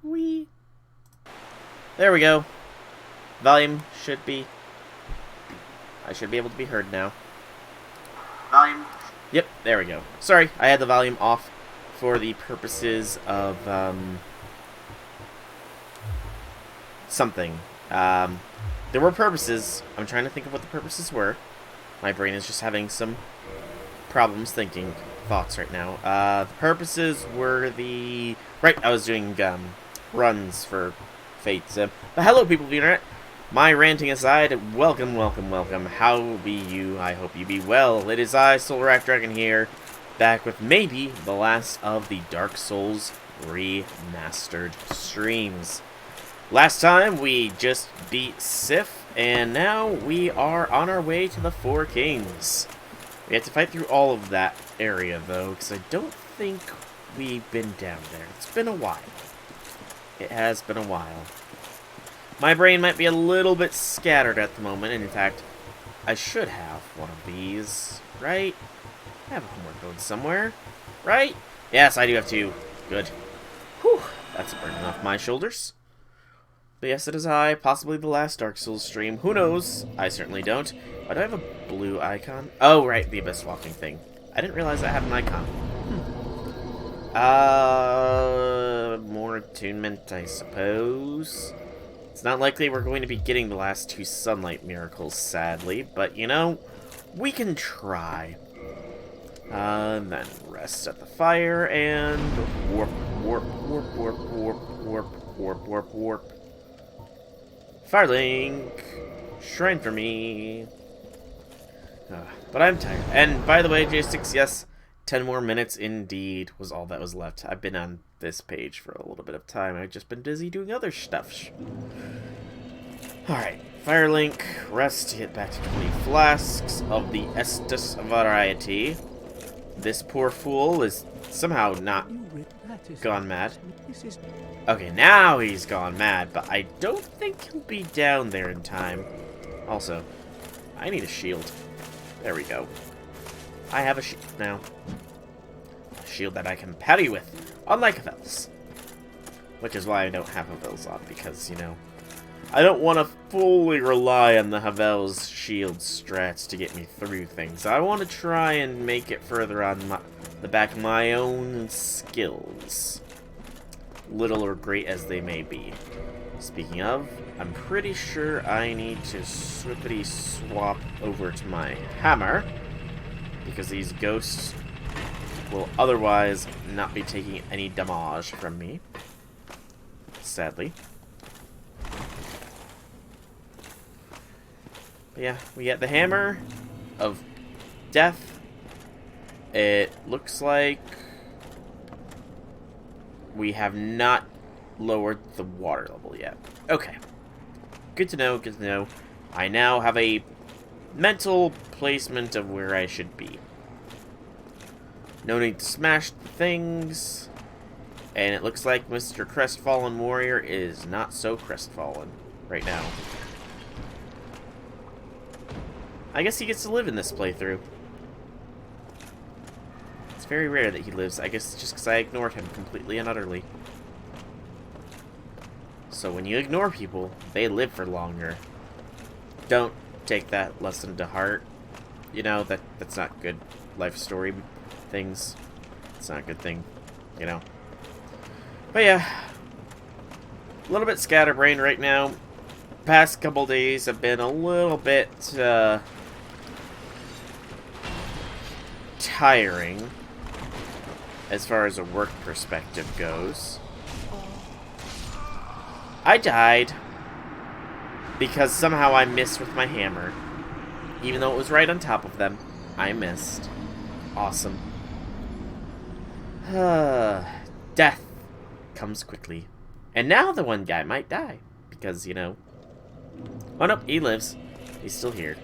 Whee! There we go. Volume should be... I should be able to be heard now. Volume. Yep, there we go. Sorry, I had the volume off for the purposes of, something. There were purposes. I'm trying to think of what the purposes were. My brain is just having some problems thinking thoughts right now. The purposes were the... Right, I was doing, runs for Fate Sim. But hello, people of the internet. My ranting aside, welcome, welcome, welcome. How be you? I hope you be well. It is I, Solar Dragon here, back with maybe the last of the Dark Souls Remastered streams. Last time, we just beat Sif, and now we are on our way to the Four Kings. We have to fight through all of that area, though, because I don't think we've been down there. It's been a while. It has been a while. My brain might be a little bit scattered at the moment, and in fact, I should have one of these, right? I have a homework code somewhere, right? Yes, I do have two. Good. Whew, that's a burden off my shoulders. But yes, it is I, possibly the last Dark Souls stream. Who knows? I certainly don't. Why do I have a blue icon? Oh, right, the abyss walking thing. I didn't realize I had an icon. More attunement, I suppose. It's not likely we're going to be getting the last two sunlight miracles, sadly, but, you know, we can try. And then rest at the fire, and warp, warp, warp, warp, warp, warp, warp, warp, warp. Firelink! Shrine for me! But I'm tired. And, by the way, J6, yes, 10 more minutes indeed was all that was left. I've been on this page for a little bit of time. I've just been busy doing other stuff. Alright, Firelink, rest to get back to 20 flasks of the Estus variety. This poor fool is somehow not gone mad. Okay, now he's gone mad, but I don't think he'll be down there in time. Also, I need a shield. There we go. I have a shield now. A shield that I can parry with, unlike Havel's. Which is why I don't have Havel's on, because, you know, I don't want to fully rely on the Havel's shield strats to get me through things. I want to try and make it further on the back of my own skills. Little or great as they may be. Speaking of, I'm pretty sure I need to swippity swap over to my hammer, because these ghosts will otherwise not be taking any damage from me. Sadly. But yeah, we get the hammer of death. It looks like we have not lowered the water level yet. Okay. Good to know, good to know. I now have a mental placement of where I should be. No need to smash the things. And it looks like Mr. Crestfallen Warrior is not so crestfallen right now. I guess he gets to live in this playthrough. It's very rare that he lives. I guess just because I ignored him completely and utterly. So when you ignore people, they live for longer. Don't take that lesson to heart. You know, that's not good life story things. It's not a good thing, you know. But yeah, a little bit scatterbrained right now. Past couple days have been a little bit tiring as far as a work perspective goes. I died because somehow I missed with my hammer. Even though it was right on top of them, I missed. Awesome. Death comes quickly. And now the one guy might die. Because, you know... Oh, no, he lives. He's still here.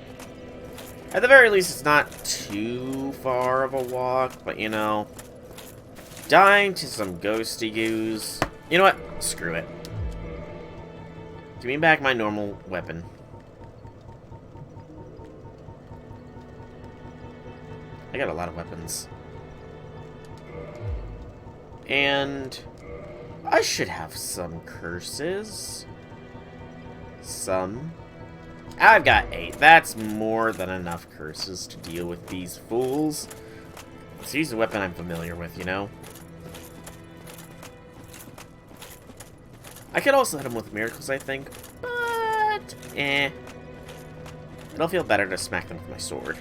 At the very least, it's not too far of a walk. But, you know... Dying to some ghosty goos. You know what? Screw it. Give me back my normal weapon. I got a lot of weapons. And... I should have some curses. Some. I've got 8. That's more than enough curses to deal with these fools. Let's use a weapon I'm familiar with, you know? I could also hit them with miracles, I think. But, it'll feel better to smack them with my sword.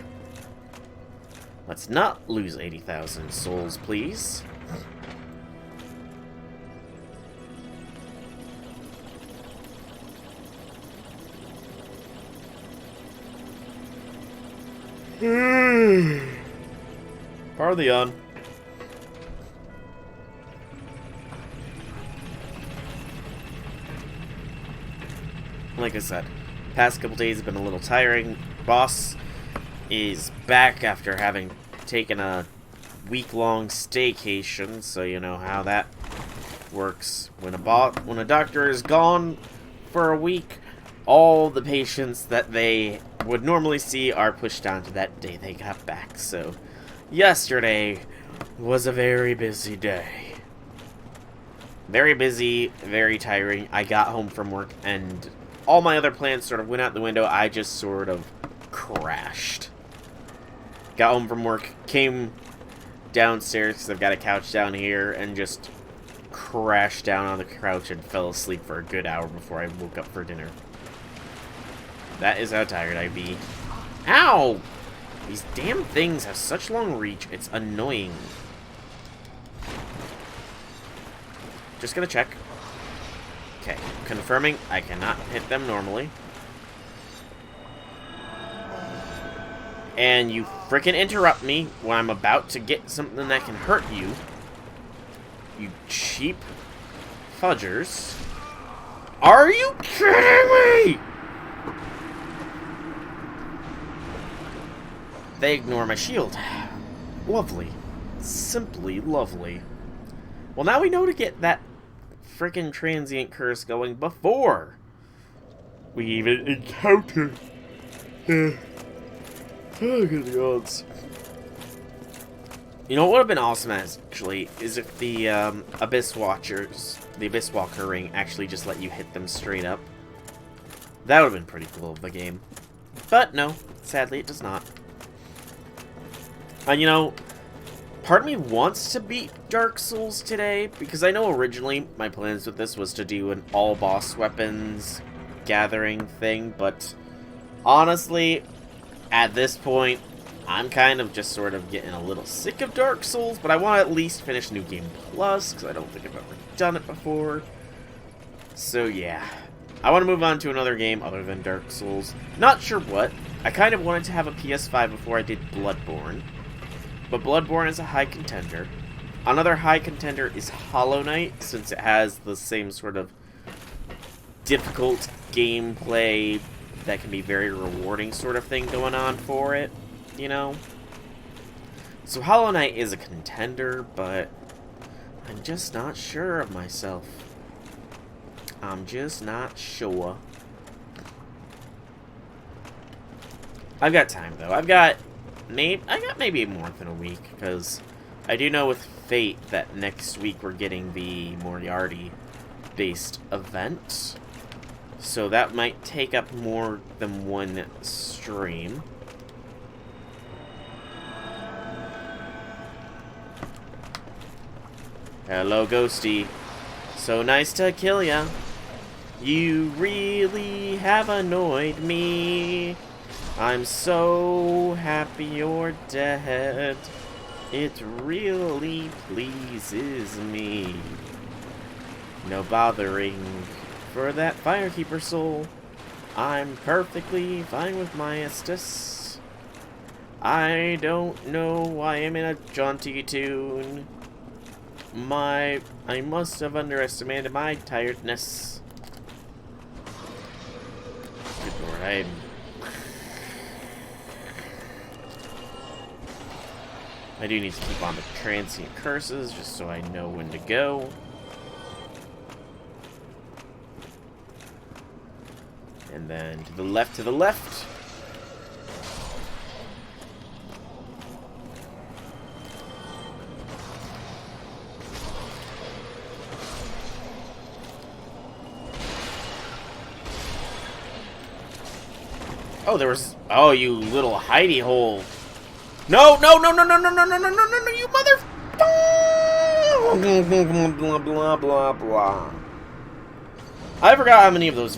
Let's not lose 80,000 souls, please. Partheon. Like I said, past couple days have been a little tiring. Boss is back after having taken a week-long staycation, so you know how that works. When a doctor is gone for a week, all the patients that they would normally see are pushed down to that day they got back. So yesterday was a very busy day. Very busy, very tiring. I got home from work and all my other plans sort of went out the window. I just sort of crashed. Got home from work, came downstairs because I've got a couch down here, and just crashed down on the couch and fell asleep for a good hour before I woke up for dinner. That is how tired I'd be. Ow! These damn things have such long reach, it's annoying. Just gonna check. Okay, confirming I cannot hit them normally. And you frickin' interrupt me when I'm about to get something that can hurt you. You cheap fudgers. Are you kidding me? They ignore my shield. Lovely. Simply lovely. Well, now we know to get that frickin' transient curse going before we even encounter oh, good gods. You know what would have been awesome, actually, is if the Abyss Watchers, the Abyss Walker ring, actually just let you hit them straight up. That would have been pretty cool of the game. But no, sadly it does not. And you know, part of me wants to beat Dark Souls today, because I know originally my plans with this was to do an all boss weapons gathering thing, but honestly, at this point, I'm kind of just sort of getting a little sick of Dark Souls, but I want to at least finish New Game Plus, because I don't think I've ever done it before. So yeah, I want to move on to another game other than Dark Souls. Not sure what. I kind of wanted to have a PS5 before I did Bloodborne, but Bloodborne is a high contender. Another high contender is Hollow Knight, since it has the same sort of difficult gameplay that can be very rewarding sort of thing going on for it, you know? So Hollow Knight is a contender, but I'm just not sure of myself. I'm just not sure. I've got time, though. I got maybe more than a week, because I do know with Fate that next week we're getting the Moriarty-based event. So that might take up more than one stream. Hello, Ghosty. So nice to kill ya. You really have annoyed me. I'm so happy you're dead. It really pleases me. No bothering for that Firekeeper soul. I'm perfectly fine with my Estus. I don't know why I'm in a jaunty tune. I must have underestimated my tiredness. Good lord, I do need to keep on the transient curses, just so I know when to go. And then to the left, to the left. Oh, there was... Oh, you little hidey hole. No, no, no, no, no, no, no, no, no, no, no, no, you mother... Blah, blah, blah, blah. I forgot how many of those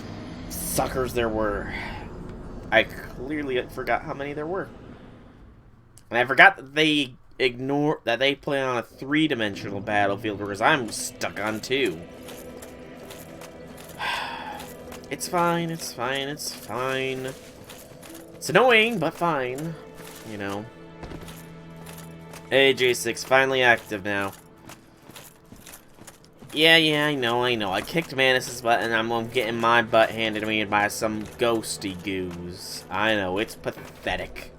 suckers there were. I clearly forgot how many there were. And I forgot that they play on a 3-dimensional battlefield, whereas I'm stuck on 2. It's fine, it's fine, it's fine. It's annoying, but fine. You know. Hey, J6, finally active now. Yeah, I know. I kicked Manus's butt, and I'm getting my butt handed to me by some ghosty goose. I know, it's pathetic.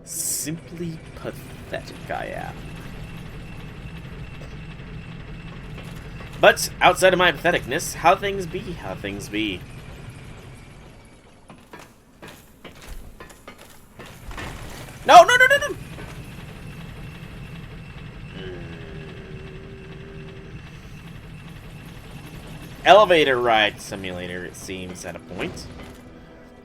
Simply pathetic, I am. But, outside of my patheticness, how things be, how things be. No, no, no, no, no! Elevator ride simulator, it seems, at a point.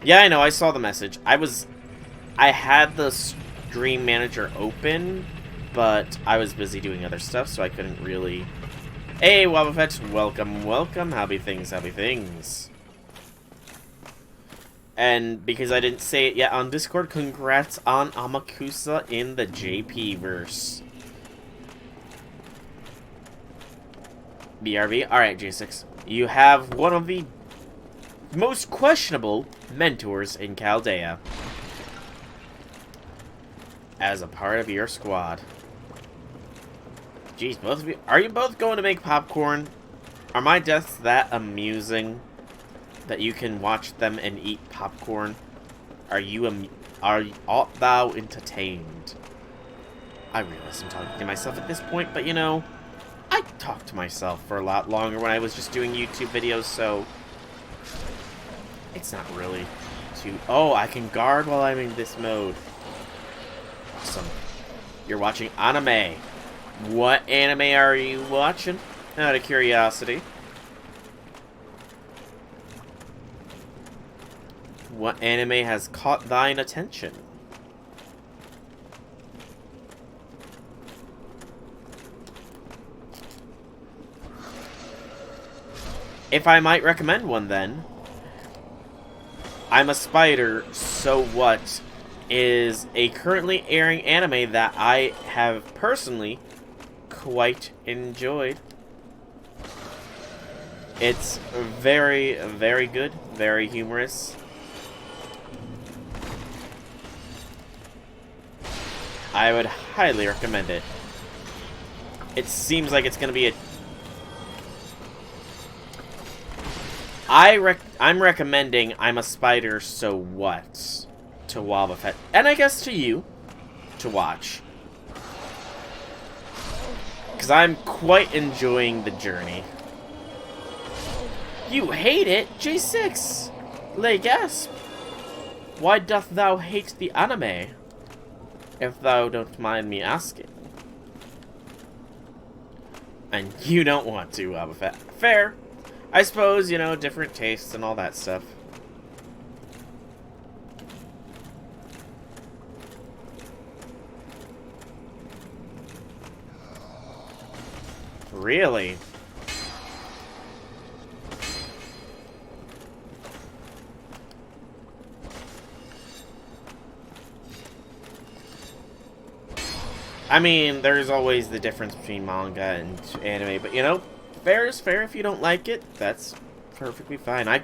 Yeah, I know, I saw the message. I had the stream manager open, but I was busy doing other stuff, so I couldn't really... Hey, Wobbuffet, welcome, welcome. How be things, how be things. And because I didn't say it yet on Discord, congrats on Amakusa in the JP-verse. BRB? Alright, J6. You have one of the most questionable mentors in Chaldea as a part of your squad. Jeez, both of you. Are you both going to make popcorn? Are my deaths that amusing that you can watch them and eat popcorn? Art thou entertained? I realize I'm talking to myself at this point, but you know, I talked to myself for a lot longer when I was just doing YouTube videos, so it's not really too... Oh, I can guard while I'm in this mode. Awesome. You're watching anime. What anime are you watching? Out of curiosity. What anime has caught thine attention? If I might recommend one, then, I'm a Spider, So What is a currently airing anime that I have personally quite enjoyed. It's very, very good, very humorous. I would highly recommend it. It seems like it's going to be a... I'm recommending I'm a Spider, So What to Wobbuffet, and I guess to you, to watch. Because I'm quite enjoying the journey. You hate it? J6! Lay gasp. Why doth thou hate the anime? If thou don't mind me asking. And you don't want to, Wobbuffet. Fair. I suppose, you know, different tastes and all that stuff. Really? I mean, there's always the difference between manga and anime, but you know, fair is fair. If you don't like it, that's perfectly fine.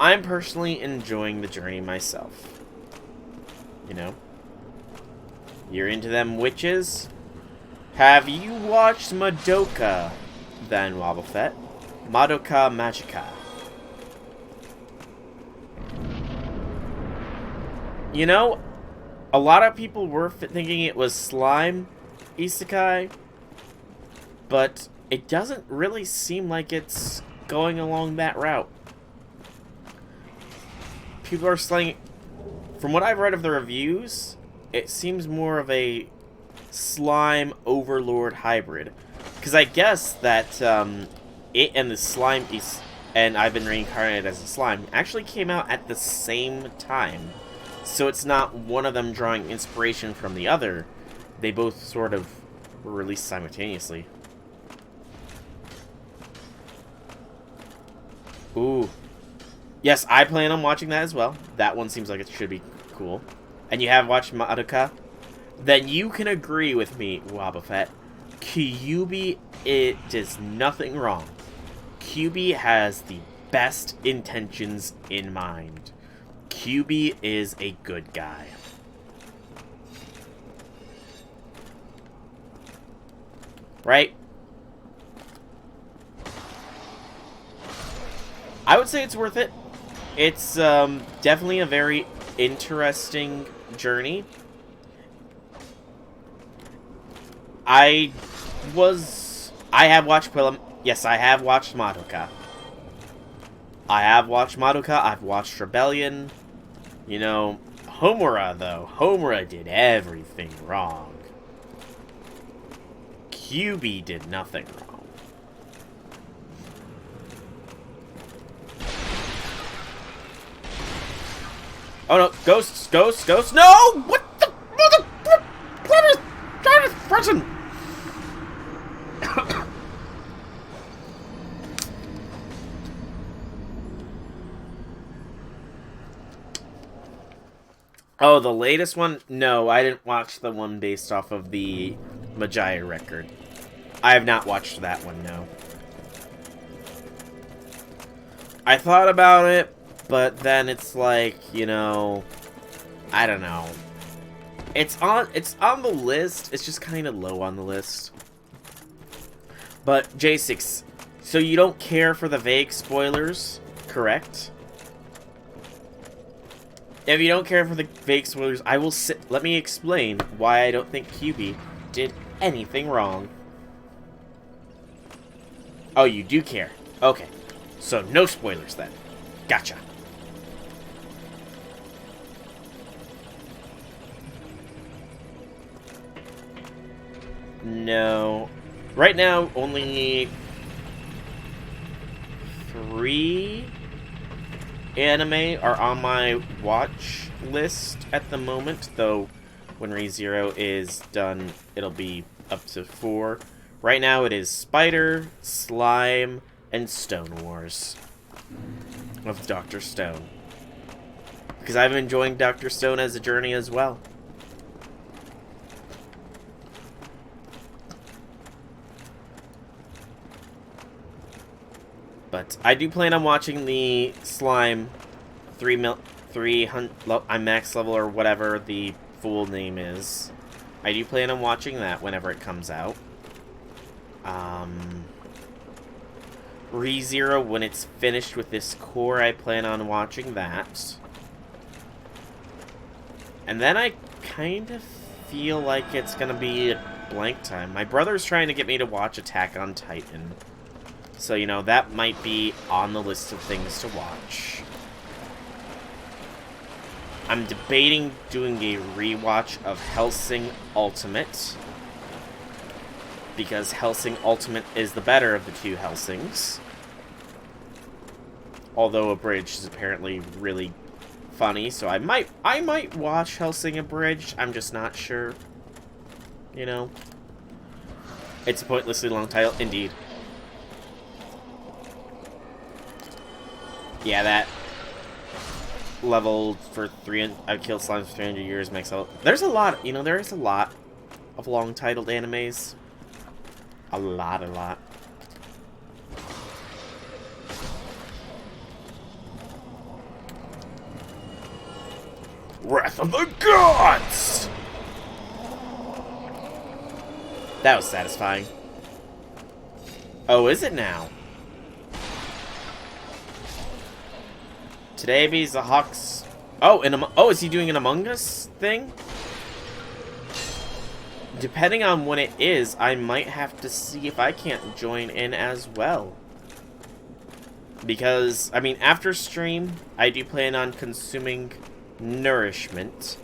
I'm personally enjoying the journey myself. You know? You're into them witches? Have you watched Madoka, then, Wobbuffet? Madoka Magica. You know, a lot of people were thinking it was slime isekai, but it doesn't really seem like it's going along that route. People are saying, from what I've read of the reviews, it seems more of a slime overlord hybrid. Because I guess that it and the slime and I've been reincarnated as a slime actually came out at the same time. So it's not one of them drawing inspiration from the other. They both sort of were released simultaneously. Ooh. Yes, I plan on watching that as well. That one seems like it should be cool. And you have watched Madoka? Then you can agree with me, Wobbuffet. Kyuubi, it does nothing wrong. Kyuubi has the best intentions in mind. Kyuubi is a good guy. Right? I would say it's worth it. It's definitely a very interesting journey. I have watched yes, I have watched Madoka. I've watched Rebellion. You know, Homura, though. Homura did everything wrong. Kyuubi did nothing wrong. Oh no, ghosts! No! What the mother? What is that person? Oh, the latest one? No, I didn't watch the one based off of the Majaya record. I have not watched that one, no. I thought about it, but then it's like, you know, I don't know. It's on the list. It's just kind of low on the list. But J6, so you don't care for the vague spoilers, correct? If you don't care for the vague spoilers, let me explain why I don't think Kyuubi did anything wrong. Oh, you do care. Okay. So, no spoilers then. Gotcha. No. Right now, only 3 anime are on my watch list at the moment, though when ReZero is done, it'll be up to 4. Right now it is Spider, Slime, and Stone Wars of Dr. Stone. Because I've been enjoying Dr. Stone as a journey as well. But I do plan on watching the Slime 300 I'm max level or whatever the full name is. I do plan on watching that whenever it comes out. ReZero, when it's finished with this core, I plan on watching that. And then I kind of feel like it's gonna be a blank time. My brother's trying to get me to watch Attack on Titan. So, you know, that might be on the list of things to watch. I'm debating doing a rewatch of Hellsing Ultimate. Because Hellsing Ultimate is the better of the 2 Hellsings. Although Abridged is apparently really funny, so I might watch Hellsing Abridged. I'm just not sure. You know? It's a pointlessly long title, indeed. Yeah, that level for 300, I've killed slimes for 300 years makes out. There's a lot, you know, there is a lot of long-titled animes. A lot. Wrath of the Gods! That was satisfying. Oh, is it now? Today he's a Hawks. Oh, is he doing an Among Us thing? Depending on when it is, I might have to see if I can't join in as well. Because, I mean, after stream, I do plan on consuming nourishment.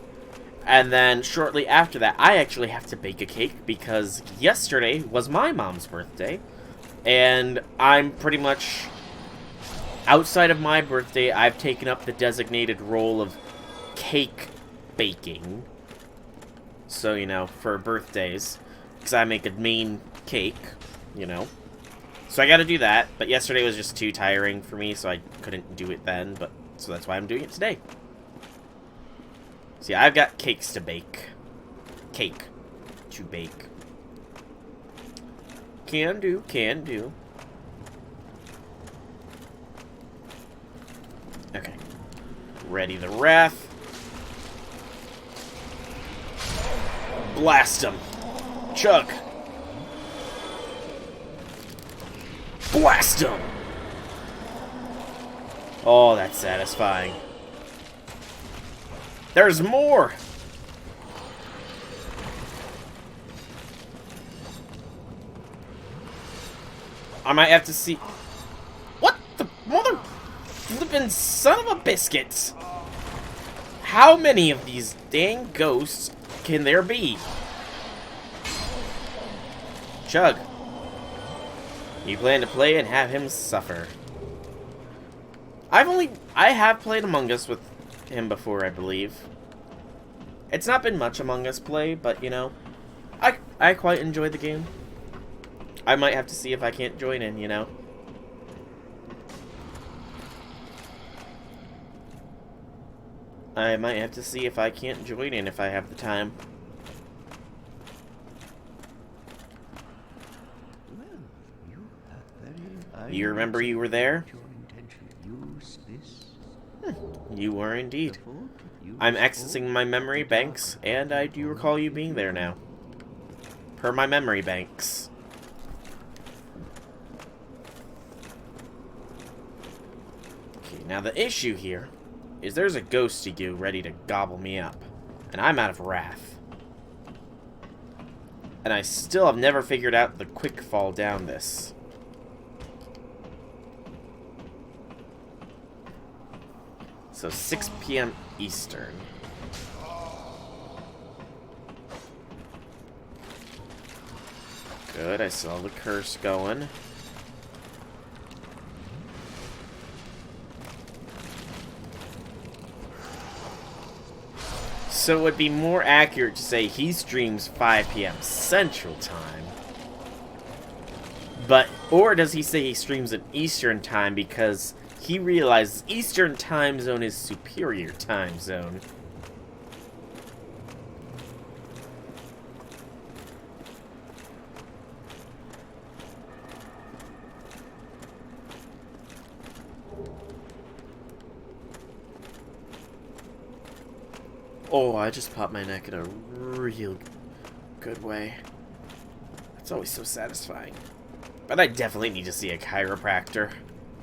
And then shortly after that, I actually have to bake a cake because yesterday was my mom's birthday. And I'm pretty much, outside of my birthday, I've taken up the designated role of cake baking. So, you know, for birthdays. Because I make a main cake, you know. So I gotta do that. But yesterday was just too tiring for me, so I couldn't do it then. But so that's why I'm doing it today. See, I've got cakes to bake. Cake to bake. Can do, can do. Okay. Ready the wrath. Blast him. Chug. Blast him. Oh, that's satisfying. There's more. I might have to see... What the mother flippin' son of a biscuits? How many of these dang ghosts can there be? Chug. You plan to play and have him suffer. I have played Among Us with him before, I believe. It's not been much Among Us play, but you know, I quite enjoy the game. I might have to see if I can't join in, you know. I might have to see if I can't join in if I have the time. You remember you were there? You were indeed. I'm accessing my memory banks, and I do recall you being there now. Per my memory banks. Okay, now the issue here is there's a ghost of you ready to gobble me up, and I'm out of wrath. And I still have never figured out the quick fall down this. So 6 p.m. Eastern. Good, I saw the curse going. So it would be more accurate to say he streams 5 p.m. Central Time. But, or does he say he streams at Eastern Time because he realizes Eastern Time Zone is superior time zone? Oh, I just popped my neck in a real good way. It's always so satisfying. But I definitely need to see a chiropractor.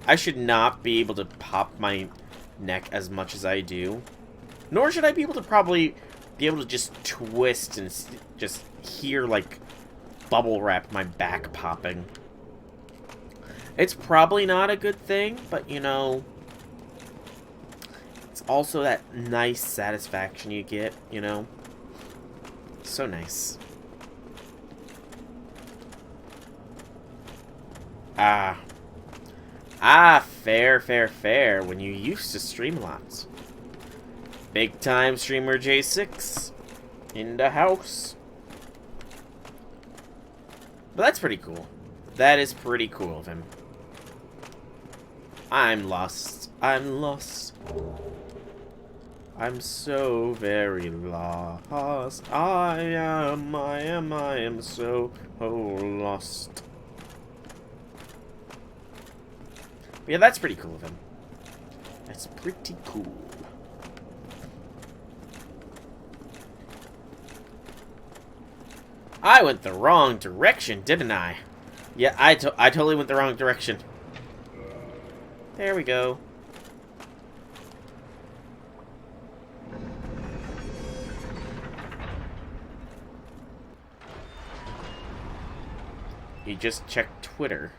I should not be able to pop my neck as much as I do. Nor should I be able to probably be able to just twist and just hear, like, bubble wrap my back popping. It's probably not a good thing, but, you know, it's also that nice satisfaction you get, you know? So nice. Fair, fair, fair. When you used to stream lots. Big time streamer J6 in the house. But that's pretty cool. That is pretty cool of him. I'm lost. I'm lost. I'm so very lost. I am so lost. But yeah, that's pretty cool of him. That's pretty cool. I went the wrong direction, didn't I? Yeah, I totally went the wrong direction. There we go. You just checked Twitter.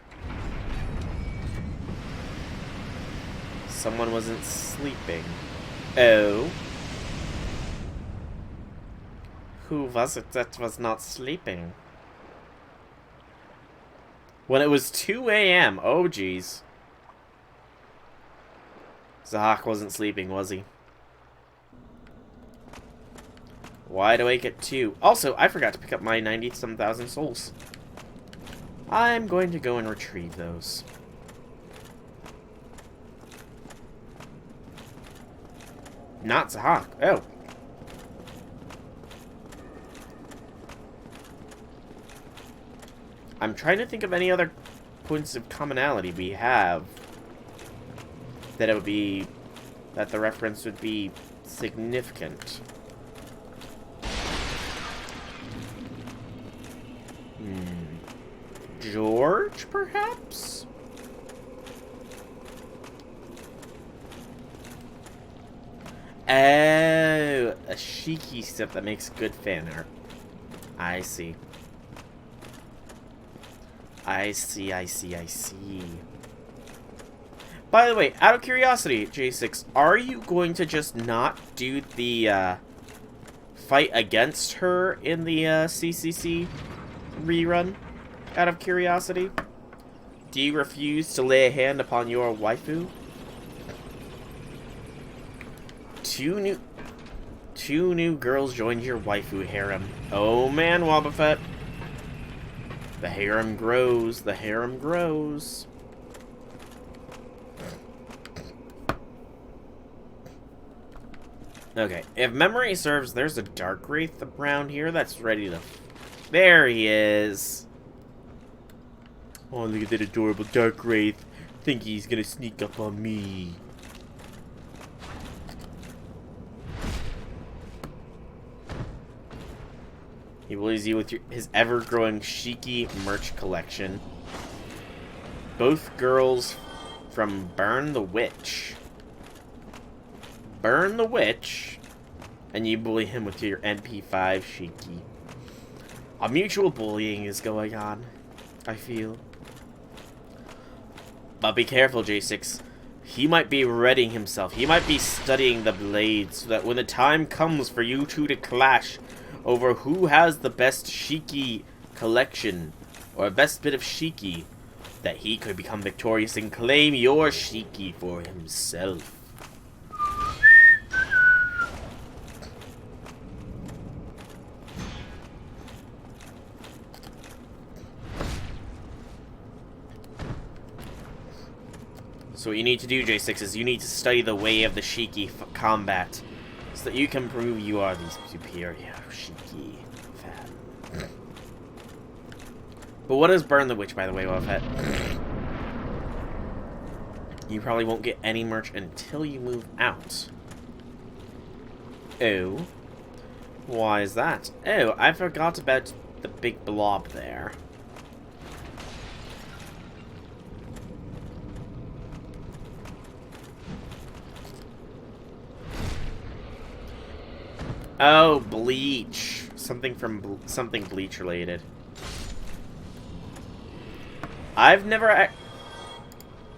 Someone wasn't sleeping. Oh. Who was it that was not sleeping? When it was 2 a.m. Oh, jeez. Zahak wasn't sleeping, was he? Why do I get 2? Also, I forgot to pick up my 90-some thousand souls. I'm going to go and retrieve those. Not Zahak. Oh. I'm trying to think of any other points of commonality we have that it would be, that the reference would be significant. George, perhaps? Oh, a Shiki stuff that makes good fan art. I see. I see. By the way, out of curiosity, J6, are you going to just not do the fight against her in the CCC rerun? Out of curiosity? Do you refuse to lay a hand upon your waifu? Two new girls joined your waifu harem. Oh man, Wobbuffet. The harem grows, the harem grows. Okay, if memory serves, there's a Dark Wraith around here that's ready to... There he is! Oh, look at that adorable Dark Wraith. Think he's gonna sneak up on me. He bullies you with his ever-growing Shiki merch collection. Both girls from Burn the Witch. Burn the Witch, and you bully him with your NP5 Shiki. A mutual bullying is going on, I feel. But be careful, J6. He might be readying himself. He might be studying the blades so that when the time comes for you two to clash over who has the best Shiki collection, or best bit of Shiki, that he could become victorious and claim your Shiki for himself. So what you need to do, J6, is you need to study the way of the Shiki combat, so that you can prove you are the superior Shiki fan. But what is Burn the Witch, by the way, Wofet? You probably won't get any merch until you move out. Oh. Why is that? Oh, I forgot about the big blob there. Oh, Bleach. Something from something Bleach related. I've never...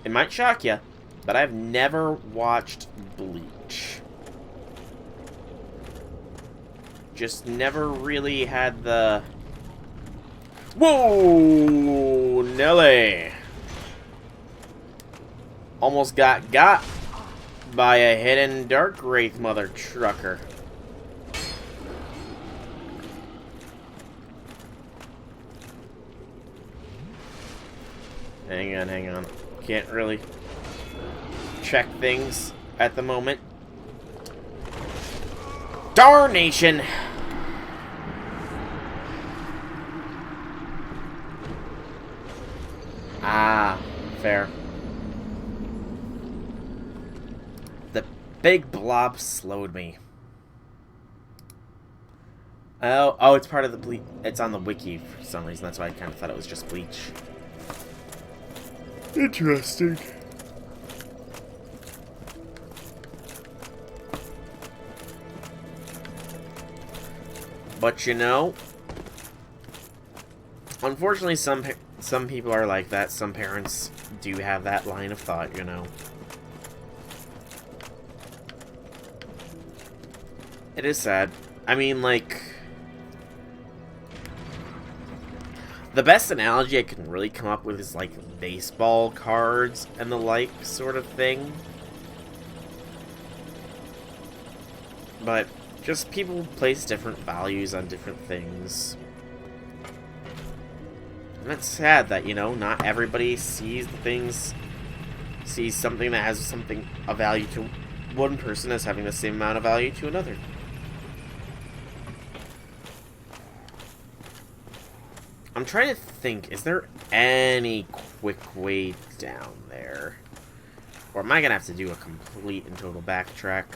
It might shock you, but I've never watched Bleach. Just never really had the... Whoa! Nelly! Almost got by a hidden Dark Wraith mother trucker. Hang on. Can't really check things at the moment. Darnation! Ah, fair. The big blob slowed me. Oh, it's part of the Bleach. It's on the wiki for some reason. That's why I kind of thought it was just Bleach. Interesting. But you know, unfortunately, some people are like that. Some parents do have that line of thought, you know. It is sad. I mean, like, the best analogy I can really come up with is, like, baseball cards and the like sort of thing. But just people place different values on different things. And it's sad that, you know, not everybody sees something that has something of value to one person as having the same amount of value to another. I'm trying to think, is there any quick way down there? Or am I gonna have to do a complete and total backtrack?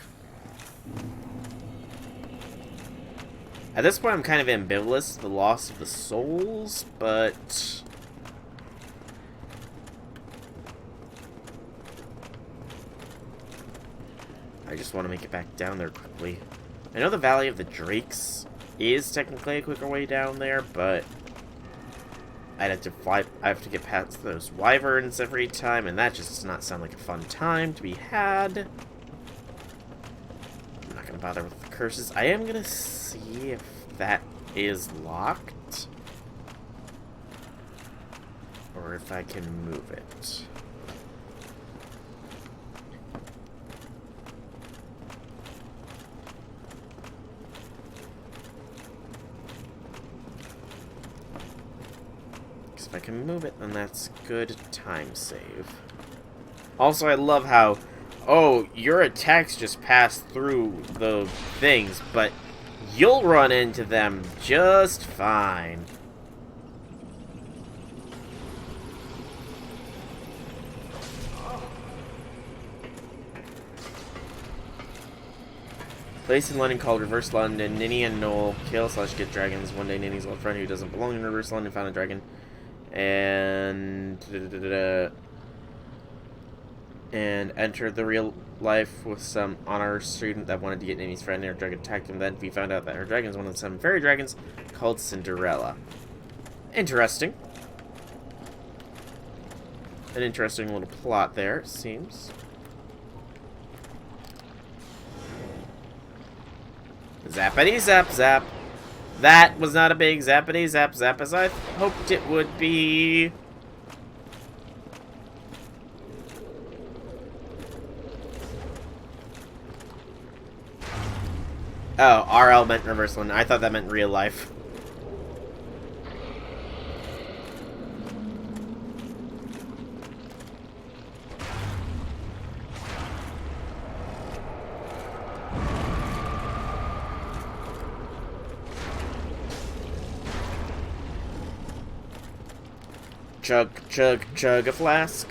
At this point, I'm kind of ambivalent to the loss of the souls, but I just want to make it back down there quickly. I know the Valley of the Drakes is technically a quicker way down there, but I'd have to fly. I have to get past those wyverns every time, and that just does not sound like a fun time to be had. I'm not gonna bother with the curses. I am gonna see if that is locked, or if I can move it. If I can move it, then that's good time save. Also, I love how, oh, your attacks just pass through the things, but you'll run into them just fine. Place in London called Reverse London. Ninny and Noel kill/get dragons. One day, Ninny's old friend who doesn't belong in Reverse London found a dragon. And entered the real life with some honor student that wanted to get Ninny's friend, and her dragon attacked him. Then we found out that her dragon is one of the 7 fairy dragons called Cinderella. Interesting. An interesting little plot there, it seems. Zappity zap zap. That was not a big zappity zap zap as I hoped it would be. Oh, RL meant reversal, and I thought that meant real life. Chug, chug, chug a flask.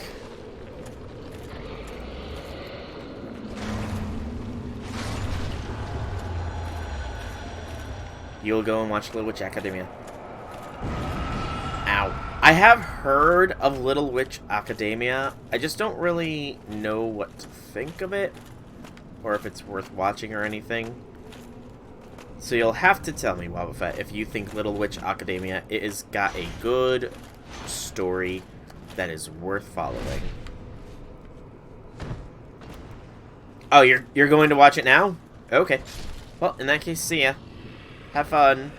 You'll go and watch Little Witch Academia. Ow. I have heard of Little Witch Academia. I just don't really know what to think of it, or if it's worth watching or anything. So you'll have to tell me, Wobbuffet, if you think Little Witch Academia it has got a good story that is worth following. Oh, you're going to watch it now? Okay. Well, in that case, see ya. Have fun.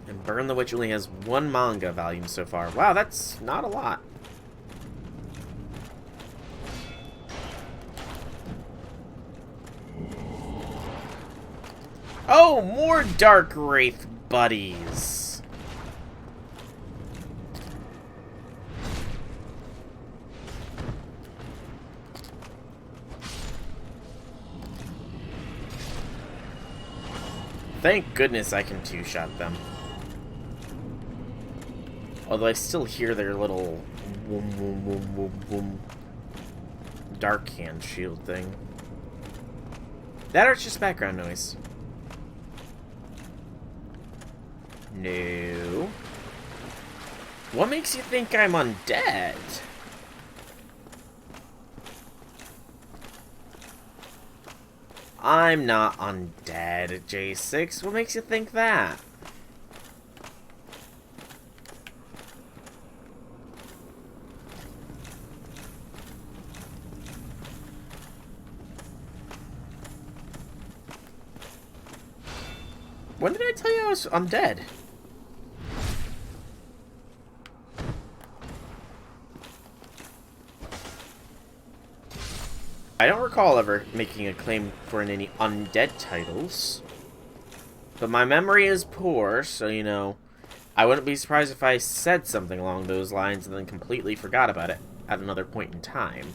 And Burn the Witch only has 1 manga volume so far. Wow, that's not a lot. Oh, more Dark Wraith buddies. Thank goodness I can 2-shot them. Although I still hear their little boom, boom, boom, boom, boom dark hand shield thing. That or it's just background noise. No. What makes you think I'm undead? I'm not undead, J6. What makes you think that? When did I tell you I was undead? I don't recall ever making a claim for any undead titles. But my memory is poor, so, you know, I wouldn't be surprised if I said something along those lines and then completely forgot about it at another point in time.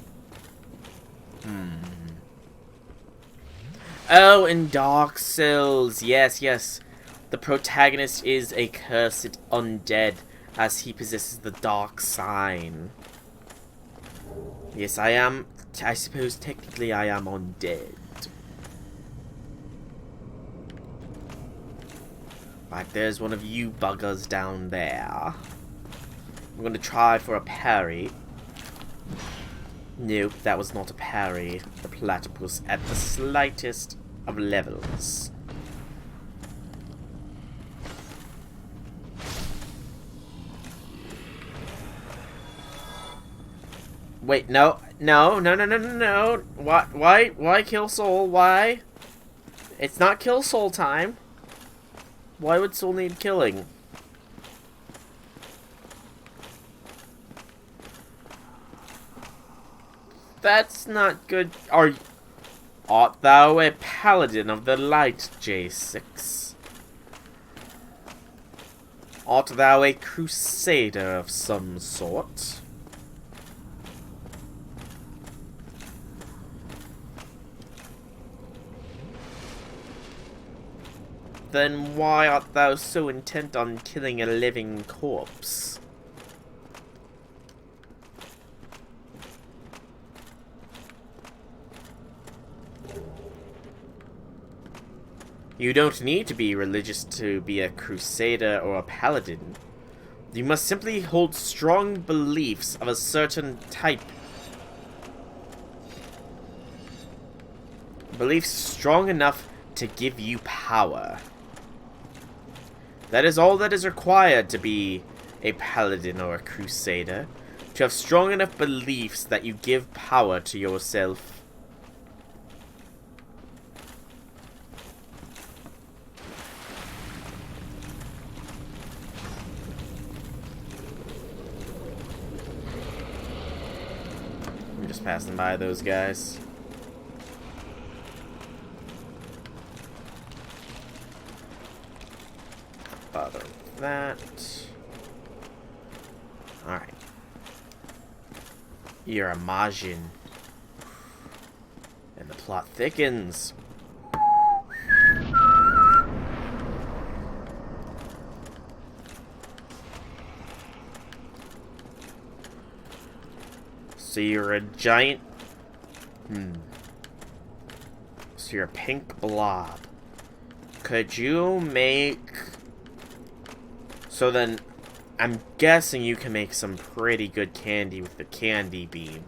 Oh, in Dark Souls. Yes, yes. The protagonist is a cursed undead, as he possesses the dark sign. Yes, I am. I suppose technically I am undead. Right, there's one of you buggers down there. I'm gonna try for a parry. Nope, that was not a parry. The platypus at the slightest of levels. Wait, no. Why kill Soul? Why? It's not kill Soul time. Why would Soul need killing? That's not good. Art thou a paladin of the light, J6? Art thou a crusader of some sort? Then why art thou so intent on killing a living corpse? You don't need to be religious to be a crusader or a paladin. You must simply hold strong beliefs of a certain type. Beliefs strong enough to give you power. That is all that is required to be a paladin or a crusader. To have strong enough beliefs that you give power to yourself. I'm just passing by those guys. Bother with that. Alright. You're a Majin. And the plot thickens. So you're a giant... So you're a pink blob. Could you make... So then, I'm guessing you can make some pretty good candy with the candy beam.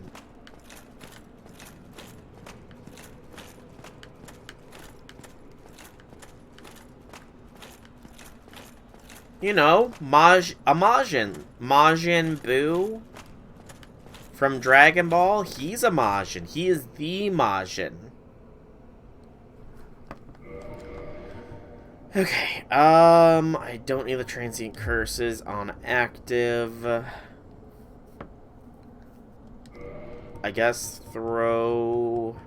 You know, Majin Buu from Dragon Ball, he's a Majin. He is the Majin. Okay, I don't need the transient curses on active. I guess throw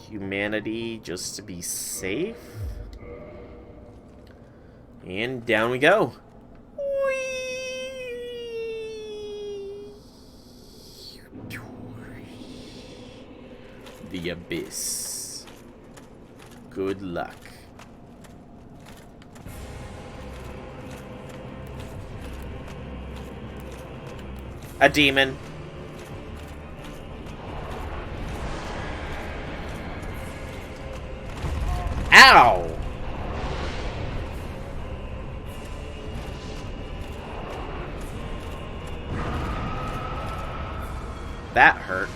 humanity just to be safe. And down we go. The abyss. Good luck. A demon. Ow! That hurt.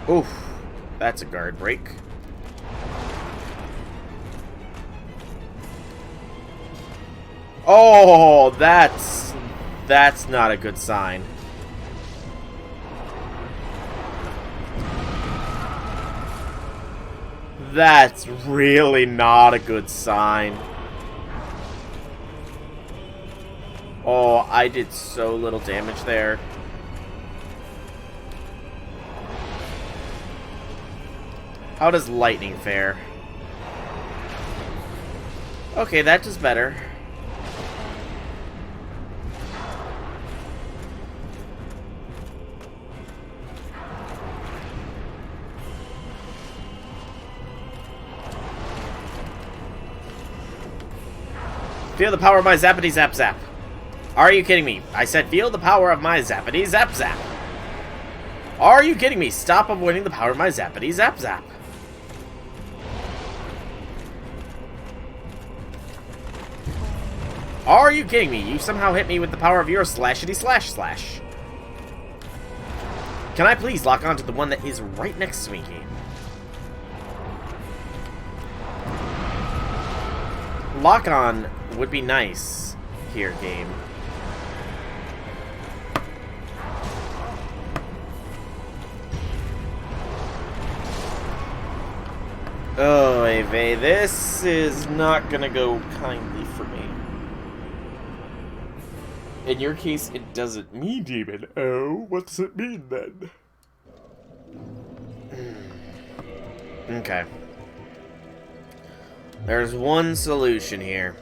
Oof. That's a guard break. Oh, that's not a good sign. That's really not a good sign. Oh, I did so little damage there. How does lightning fare? Okay, that does better. Feel the power of my zappity zap zap. Are you kidding me? I said feel the power of my zappity zap zap. Are you kidding me? Stop avoiding the power of my zappity zap zap. Are you kidding me? You somehow hit me with the power of your slashity slash slash. Can I please lock onto the one that is right next to me, game? Lock on would be nice here, game. Oh, Ave, this is not gonna go kindly for me. In your case, it doesn't mean demon. Oh, what does it mean then? Okay. There's one solution here.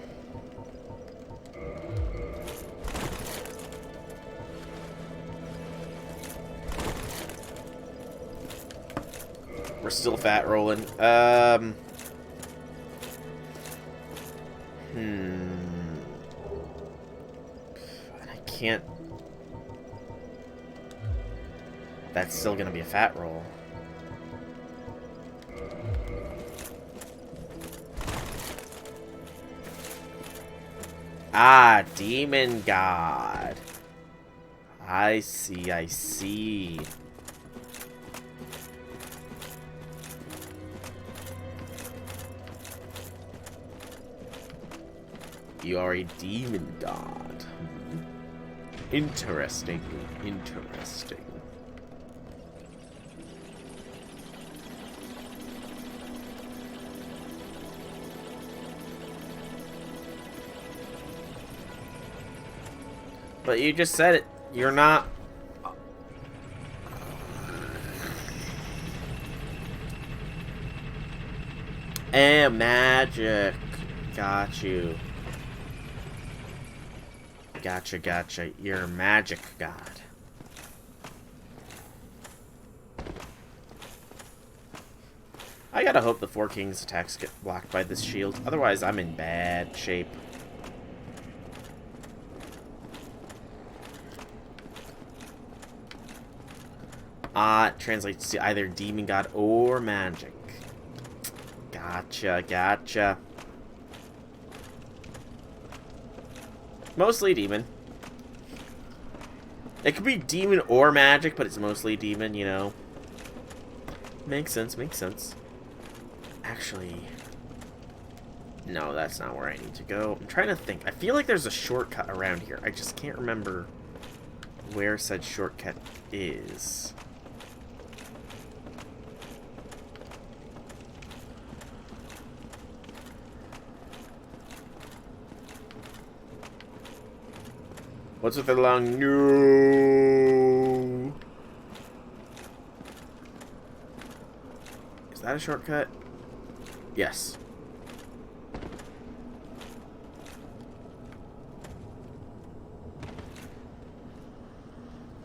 We're still fat rolling. I can't. That's still gonna be a fat roll. Ah, Demon God. I see, I see. You are a demon god. Interesting, interesting. But you just said it. You're not... magic. Got you. Gotcha, gotcha. You're a magic god. I gotta hope the Four Kings attacks get blocked by this shield. Otherwise, I'm in bad shape. It translates to either demon god or magic. Gotcha, gotcha. Mostly demon. It could be demon or magic, but it's mostly demon, you know. Makes sense, makes sense. Actually... no, that's not where I need to go. I'm trying to think. I feel like there's a shortcut around here. I just can't remember where said shortcut is. What's with the long no? Is that a shortcut? Yes.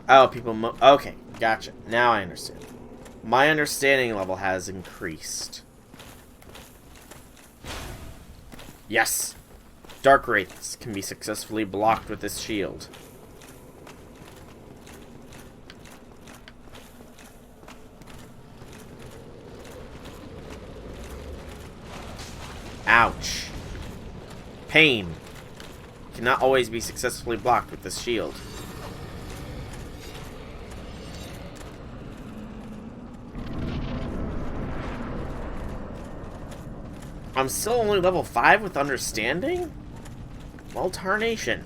Oh, people okay, gotcha. Now I understand. My understanding level has increased. Yes! Dark Wraiths can be successfully blocked with this shield. Ouch. Pain. Cannot always be successfully blocked with this shield. I'm still only level 5 with understanding? Well, tarnation.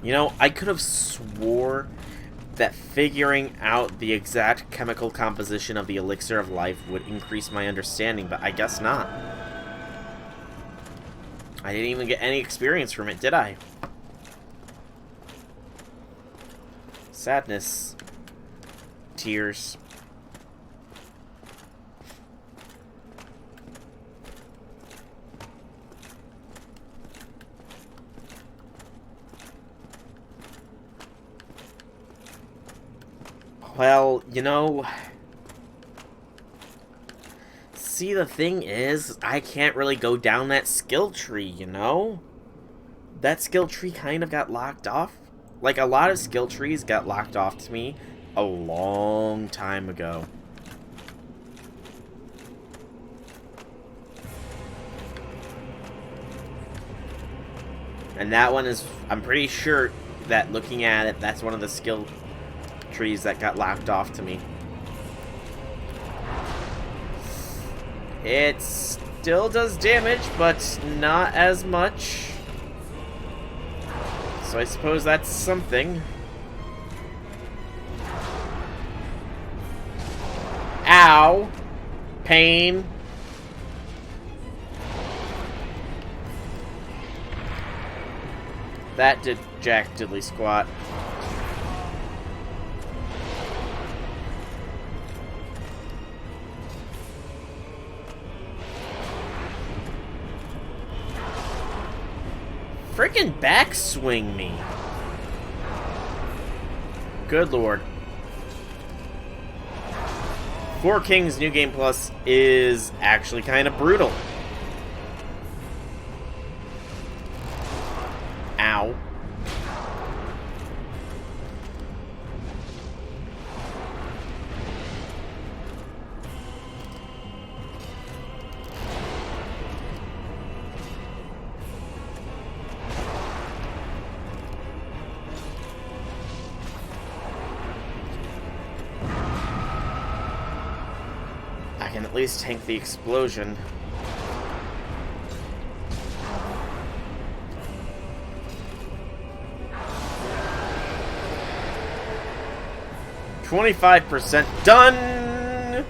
You know, I could have swore that figuring out the exact chemical composition of the elixir of life would increase my understanding, but I guess not. I didn't even get any experience from it, did I? Sadness. tears. Well, you know... See, the thing is, I can't really go down that skill tree, you know? That skill tree kind of got locked off. Like, a lot of skill trees got locked off to me a long time ago. And that one is, I'm pretty sure that looking at it, that's one of the skill trees that got locked off to me. It still does damage, but not as much. So I suppose that's something. Ow! Pain. That did jack diddly squat. Freaking backswing me. Good lord. Four Kings New Game Plus is actually kind of brutal. Ow. I can at least tank the explosion. %25 done.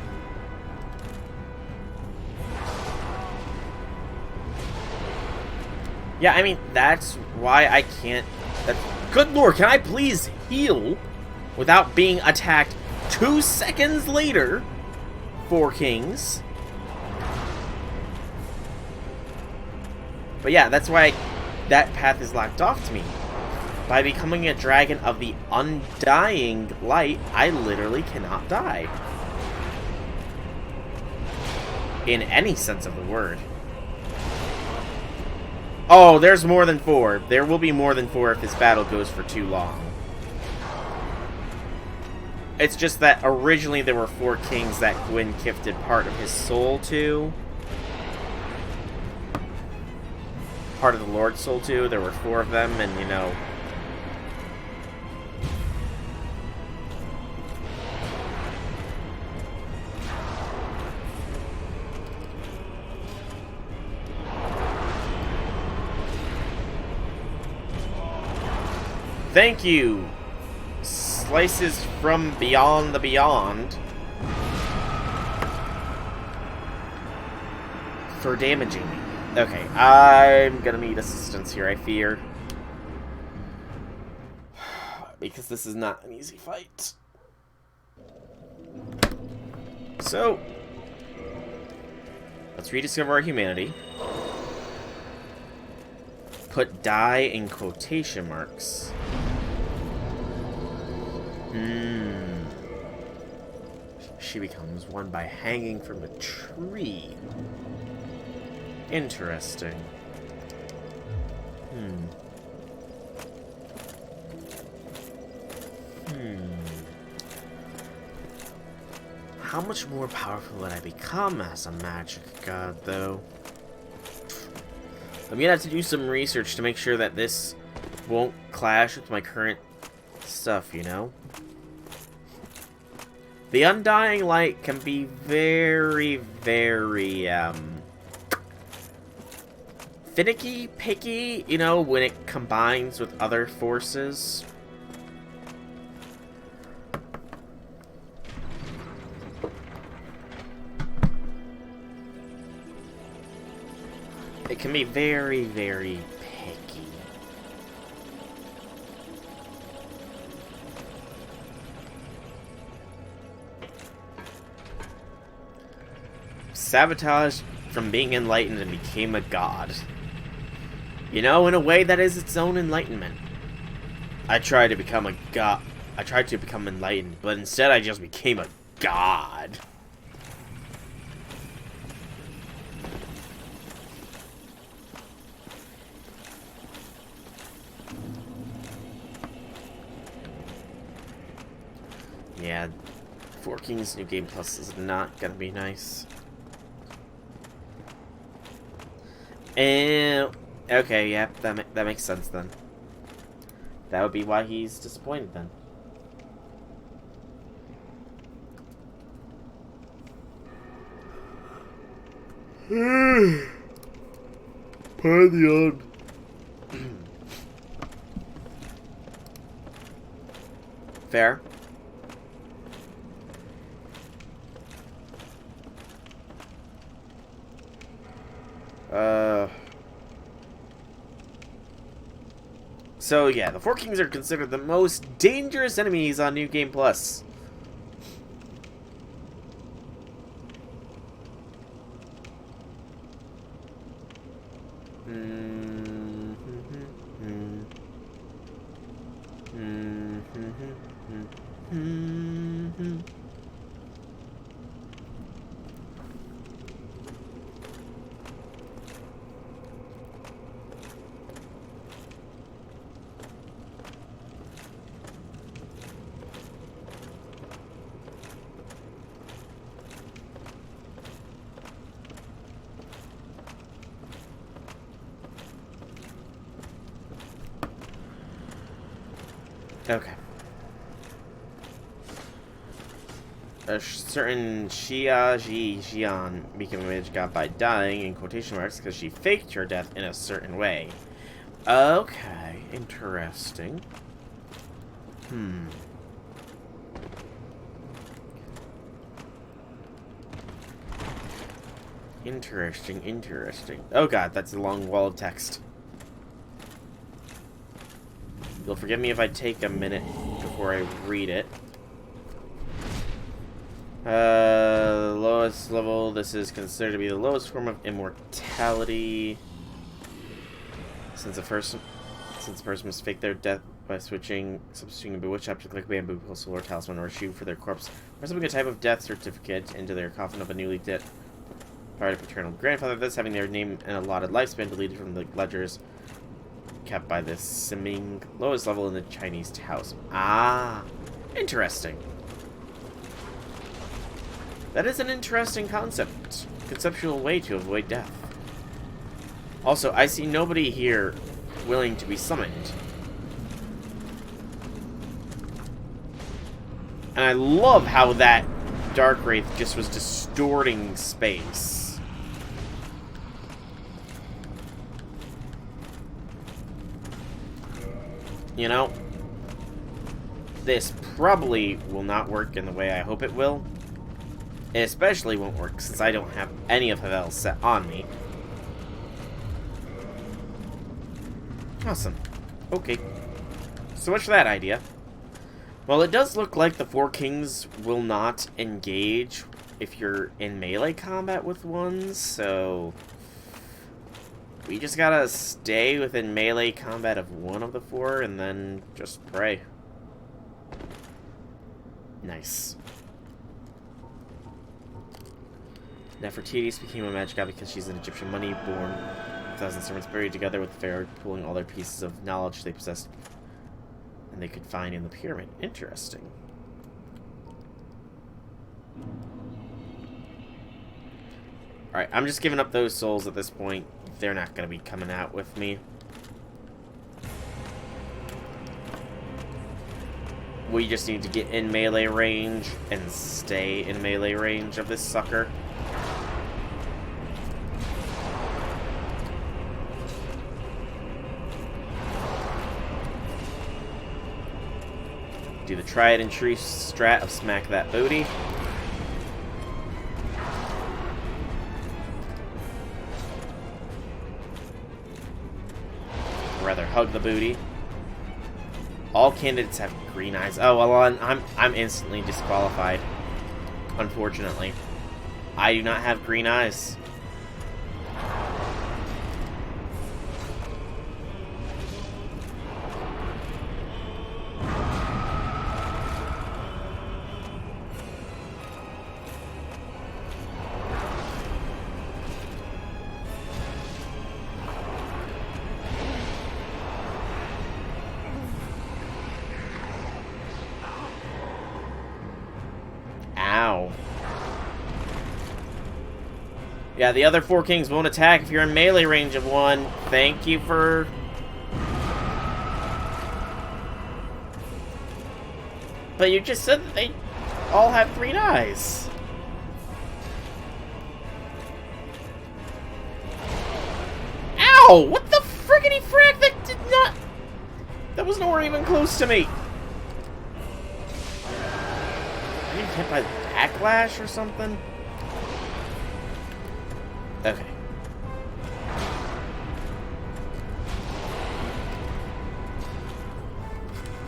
Yeah, I mean, that's why I can't... Good lord, can I please heal without being attacked 2 seconds later? Four Kings. But yeah, that's why that path is locked off to me. By becoming a dragon of the undying light, I literally cannot die. In any sense of the word. Oh, there's more than 4. There will be more than 4 if this battle goes for too long. It's just that originally there were 4 kings that Gwyn gifted part of his soul to. Part of the Lord's soul to. There were 4 of them, and you know... Thank you! Slices from beyond the beyond. For damaging me. Okay, I'm gonna need assistance here, I fear. Because this is not an easy fight. So, let's rediscover our humanity. Put die in quotation marks. She becomes one by hanging from a tree. Interesting. How much more powerful would I become as a magic god, though? I'm gonna have to do some research to make sure that this won't clash with my current stuff, you know? The Undying Light can be very, very, finicky, picky, you know, when it combines with other forces. It can be very, very picky. sabotaged from being enlightened and became a god. You know, in a way that is its own enlightenment. I tried to become a god. I tried to become enlightened, but instead I just became a god. Yeah, Four Kings New Game Plus is not gonna be nice. And okay, yeah, that makes sense then. That would be why he's disappointed then. Pardon. Fair. So yeah, the Four Kings are considered the most dangerous enemies on New Game Plus. Okay. A certain Jian became a mage god by dying, in quotation marks, because she faked her death in a certain way. Okay, interesting. Interesting. Oh god, that's a long wall of text. You'll forgive me if I take a minute before I read it. Lowest level, this is considered to be the lowest form of immortality. Since the person must fake their death by substituting a bewitched object like bamboo, pistol, or talisman, or a shoe for their corpse, or something a type of death certificate into their coffin of a newly dead paternal grandfather, thus having their name and allotted lifespan deleted from the ledgers kept by the Siming, lowest level in the Chinese Taoism. Ah, interesting. That is an interesting conceptual way to avoid death. Also, I see nobody here willing to be summoned. And I love how that Dark Wraith just was distorting space. You know, this probably will not work in the way I hope it will. It especially won't work since I don't have any of Havel set on me. Awesome. Okay. So much for that idea. Well, it does look like the Four Kings will not engage if you're in melee combat with one, so we just gotta stay within melee combat of one of the four and then just pray. Nice. Nefertiti became a magic god because she's an Egyptian money born 1,000 servants buried together with the pharaoh, pulling all their pieces of knowledge they possessed and they could find in the pyramid. Interesting. Alright, I'm just giving up those souls at this point. They're not going to be coming out with me. We just need to get in melee range and stay in melee range of this sucker. Do the tried and true strat of smack that booty. Or rather, hug the booty. All candidates have green eyes. Oh well, I'm instantly disqualified. Unfortunately. I do not have green eyes. Ow. Yeah, the other 4 kings won't attack if you're in melee range of one. Thank you for... But you just said that they all have green eyes. Ow! What the friggity frack? That did not... That was nowhere even close to me. I get hit by backlash or something? Okay.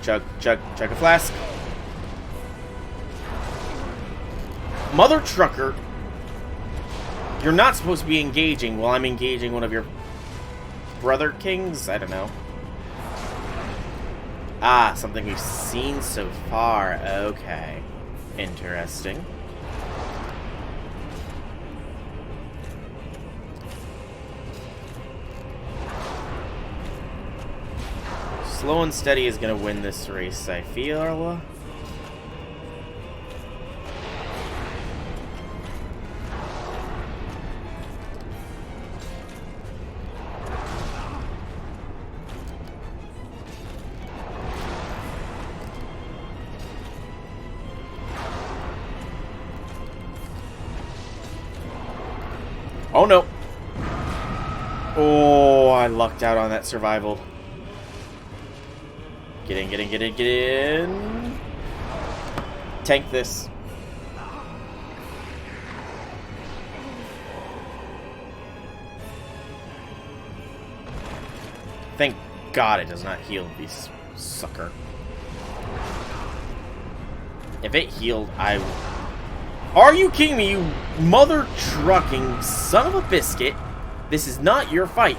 Chug a flask. Mother trucker, you're not supposed to be engaging while I'm engaging one of your brother kings? I don't know. Ah, something we've seen so far. Okay. Interesting. Slow and steady is going to win this race, I feel. Oh no! Oh, I lucked out on that survival. Get in, get in, get in, get in. Tank this. Thank God it does not heal this sucker. If it healed, I... Are you kidding me, you mother trucking son of a biscuit? This is not your fight.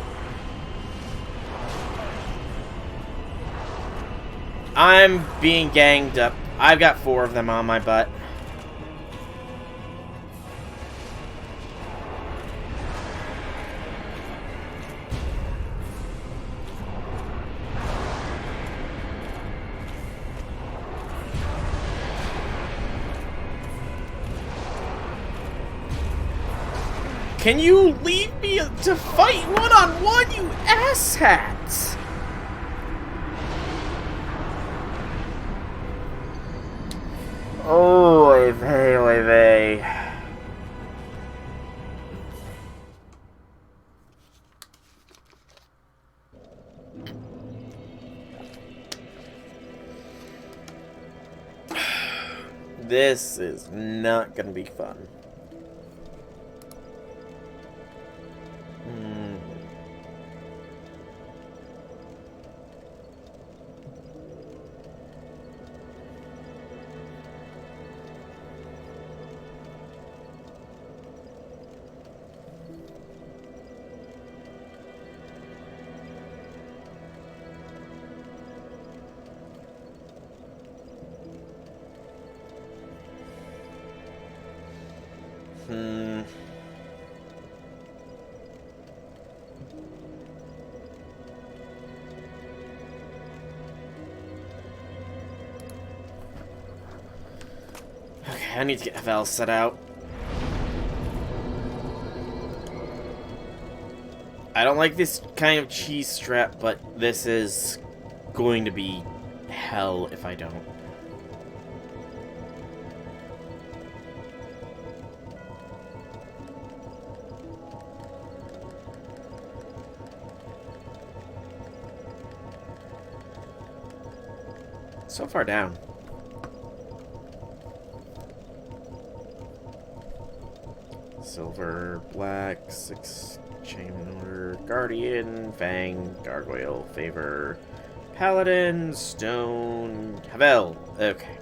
I'm being ganged up. I've got 4 of them on my butt. Can you leave me to fight one-on-one, you asshats? Oh, oy vey, oy vey. This is not gonna be fun. Okay, I need to get Val set out. I don't like this kind of cheese strap, but this is going to be hell if I don't. So far down. Silver, black, 6 chain order, guardian, fang, gargoyle, favor, paladin, stone, Havel. Okay.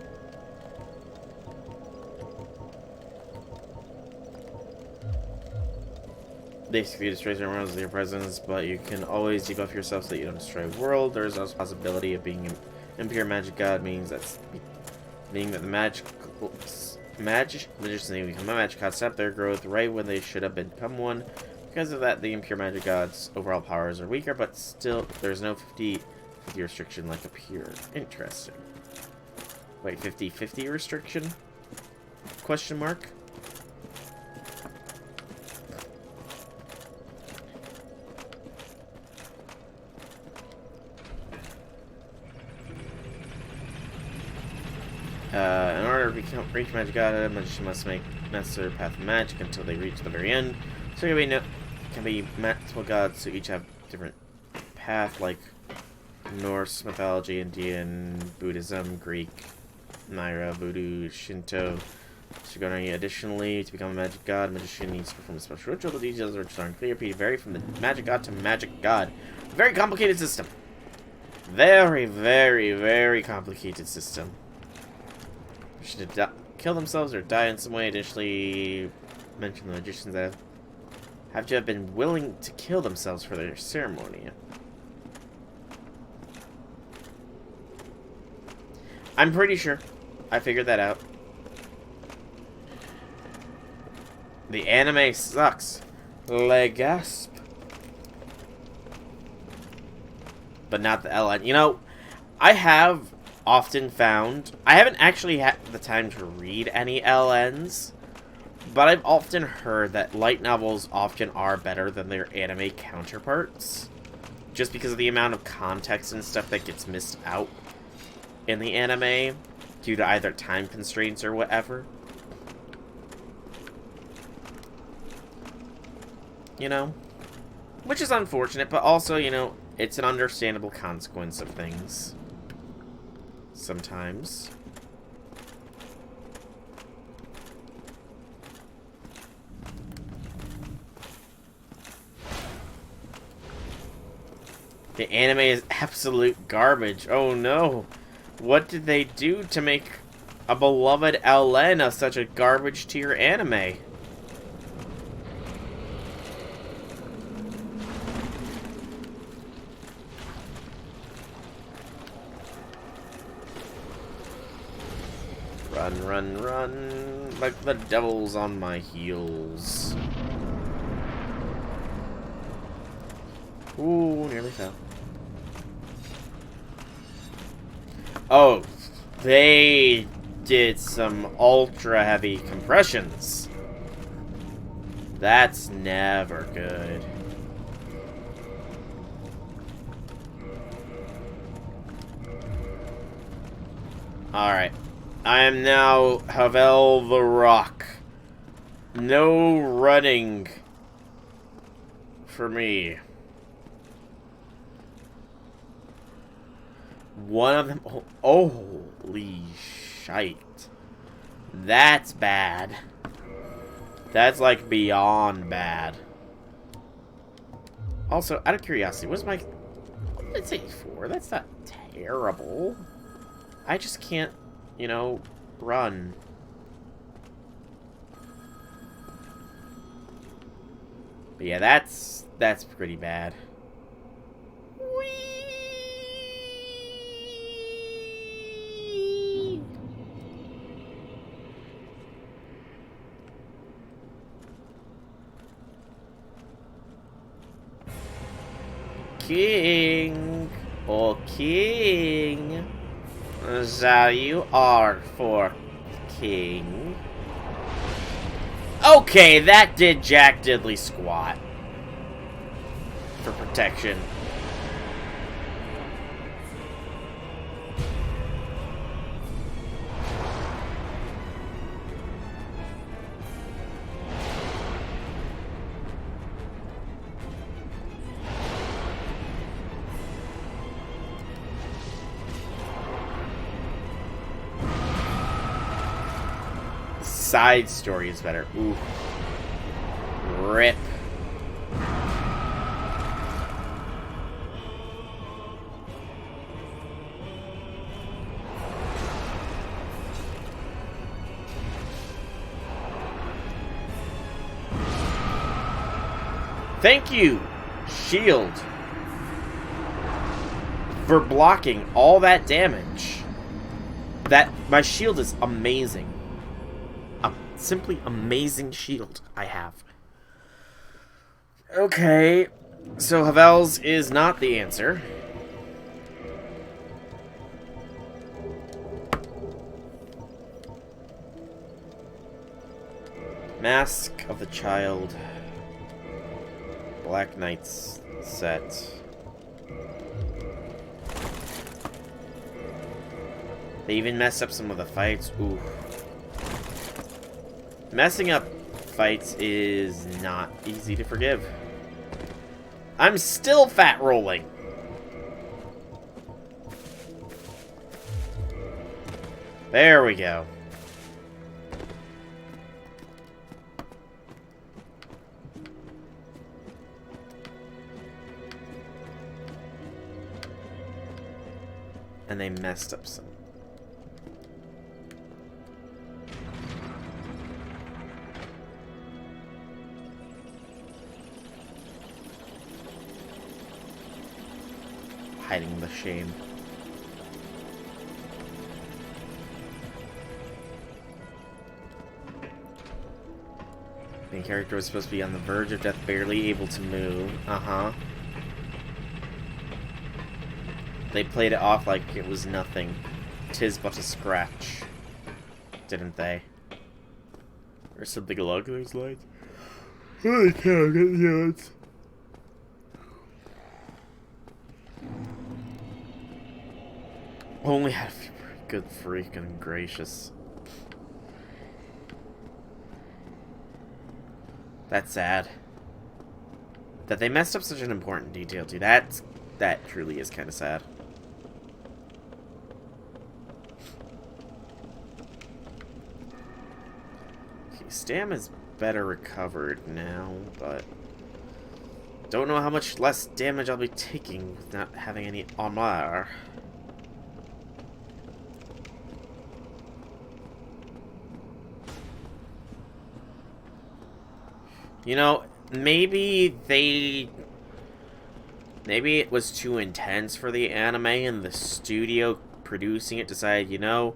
basically destroys everyone else with your presence, but you can always debuff yourself so that you don't destroy the world. There is also a possibility of being an impure magic god, meaning that the magicians they become a magic god stop their growth right when they should have become one. Because of that, the impure magic god's overall powers are weaker, but still, there's no 50 restriction like appeared. Interesting. Wait, 50-50 restriction? Question mark? In order to reach Magic God, a magician must make necessary path of magic until they reach the very end. So there can be multiple gods who each have different path, like Norse mythology, Indian, Buddhism, Greek, Naira, Voodoo, Shinto. Additionally, to become a magic god, a magician needs to perform a special ritual. The details of which are unclear. Vary from the magic god to magic god. Very complicated system. Very, very, very complicated system. Should kill themselves or die in some way. Additionally, mention the magicians that have to have been willing to kill themselves for their ceremony. I'm pretty sure I figured that out. The anime sucks. Le gasp. But not the LN. You know, I have often found... I haven't actually had the time to read any LNs, but I've often heard that light novels often are better than their anime counterparts, just because of the amount of context and stuff that gets missed out in the anime due to either time constraints or whatever. You know? Which is unfortunate, but also, you know, it's an understandable consequence of things. Sometimes. The anime is absolute garbage. Oh no. What did they do to make a beloved LN of such a garbage tier anime? Run, run, run, like the devil's on my heels. Ooh, nearly fell. Oh, they did some ultra heavy compressions. That's never good. Alright. I am now Havel the Rock. No running for me. One of them... Oh, holy shite. That's bad. That's like beyond bad. Also, out of curiosity, what's my... What did it say 4? That's not terrible. I just can't, you know, run. But yeah, that's pretty bad. Whee! King, oh king, so you are for king. Okay, that did Jack Diddley squat for protection. Side story is better. Ooh. Rip. Thank you, shield, for blocking all that damage. My shield is amazing. A simply amazing shield I have. Okay, so Havel's is not the answer. Mask of the Child. Black Knight's set. They even messed up some of the fights. Ooh. Messing up fights is not easy to forgive. I'm still fat rolling. There we go. And they messed up some. Hiding the shame. Main character was supposed to be on the verge of death, barely able to move. Uh-huh. They played it off like it was nothing. 'Tis but a scratch. Didn't they? Or something along those lines. I can't get yet. Only had a few good freaking gracious. That's sad. That they messed up such an important detail too. That truly is kind of sad. Okay, Stam is better recovered now, but don't know how much less damage I'll be taking with not having any armor. You know, maybe it was too intense for the anime and the studio producing it decided, you know,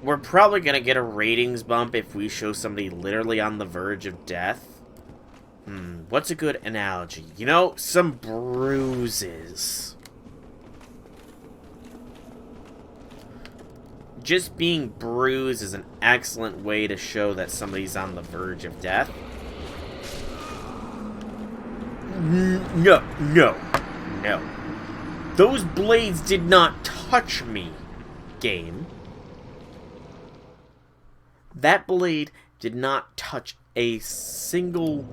we're probably gonna get a ratings bump if we show somebody literally on the verge of death. What's a good analogy? You know, some bruises. Just being bruised is an excellent way to show that somebody's on the verge of death. No. Those blades did not touch me, game. That blade did not touch a single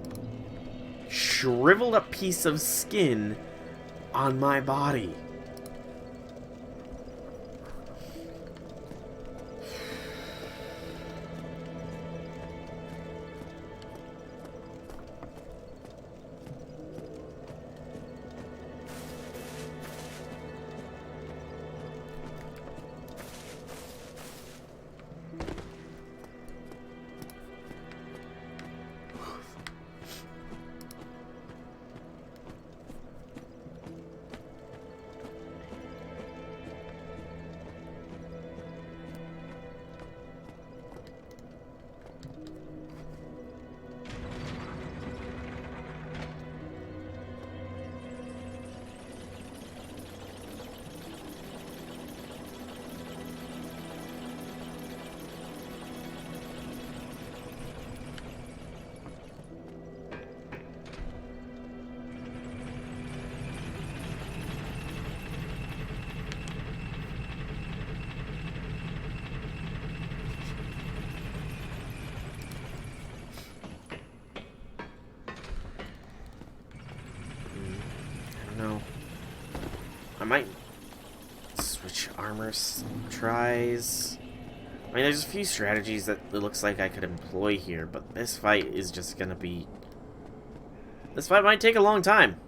shriveled up piece of skin on my body. Might switch armor tries. I mean, there's a few strategies that it looks like I could employ here, but this fight is just gonna be... This fight might take a long time.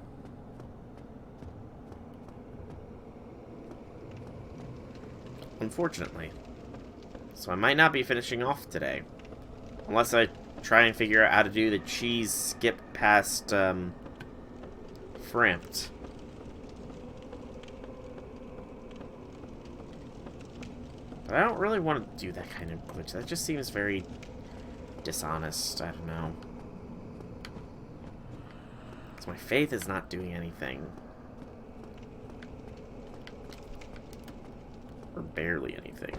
Unfortunately. So I might not be finishing off today. Unless I try and figure out how to do the cheese skip past Framped. But I don't really want to do that kind of glitch. That just seems very dishonest. I don't know. Because my faith is not doing anything. Or barely anything.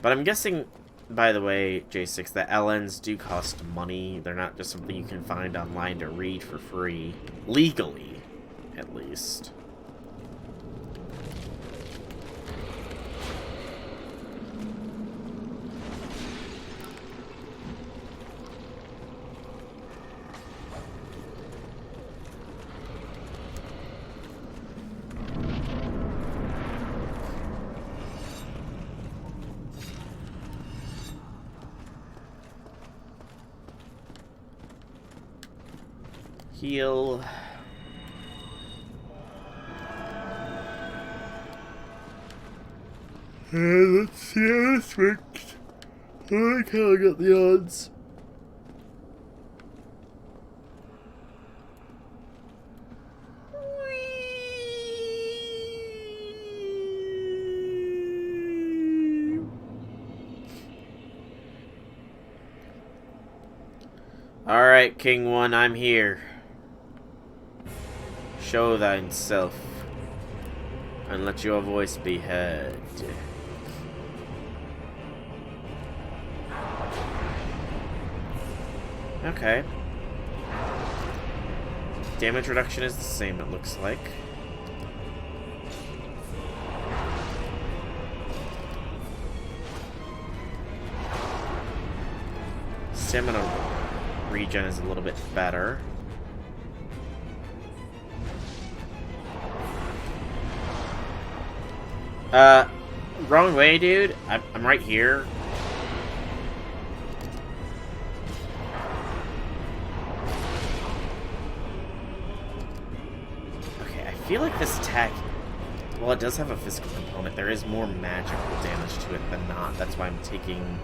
But I'm guessing, by the way, J6, that LNs do cost money. They're not just something you can find online to read for free. Legally, at least. Heal. Let's see how this works. I like how I got the odds. Alright, King One, I'm here. Show thyself, and let your voice be heard. Okay. Damage reduction is the same, it looks like. Stamina regen is a little bit better. Wrong way, dude. I'm right here. Okay, I feel like this attack, well, it does have a physical component. There is more magical damage to it than not. That's why I'm taking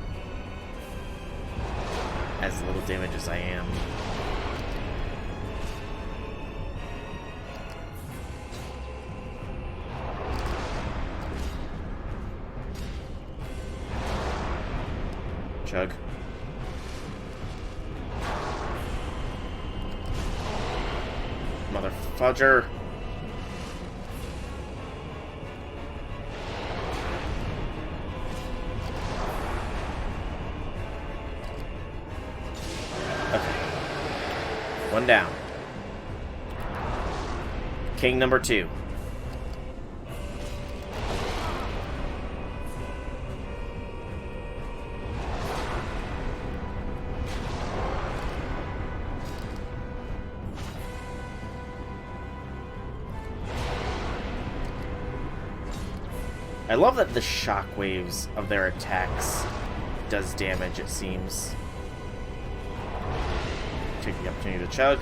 as little damage as I am. Chug. Mother fudger. Okay. One down. King number 2. I love that the shockwaves of their attacks does damage, it seems. Take the opportunity to chug.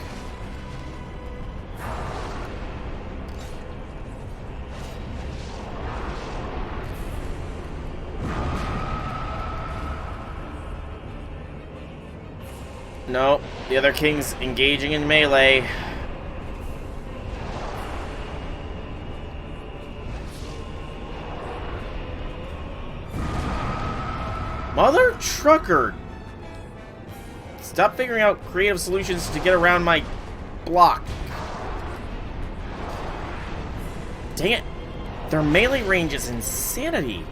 No, the other king's engaging in melee. Mother trucker! Stop figuring out creative solutions to get around my block. Dang it! Their melee range is insanity.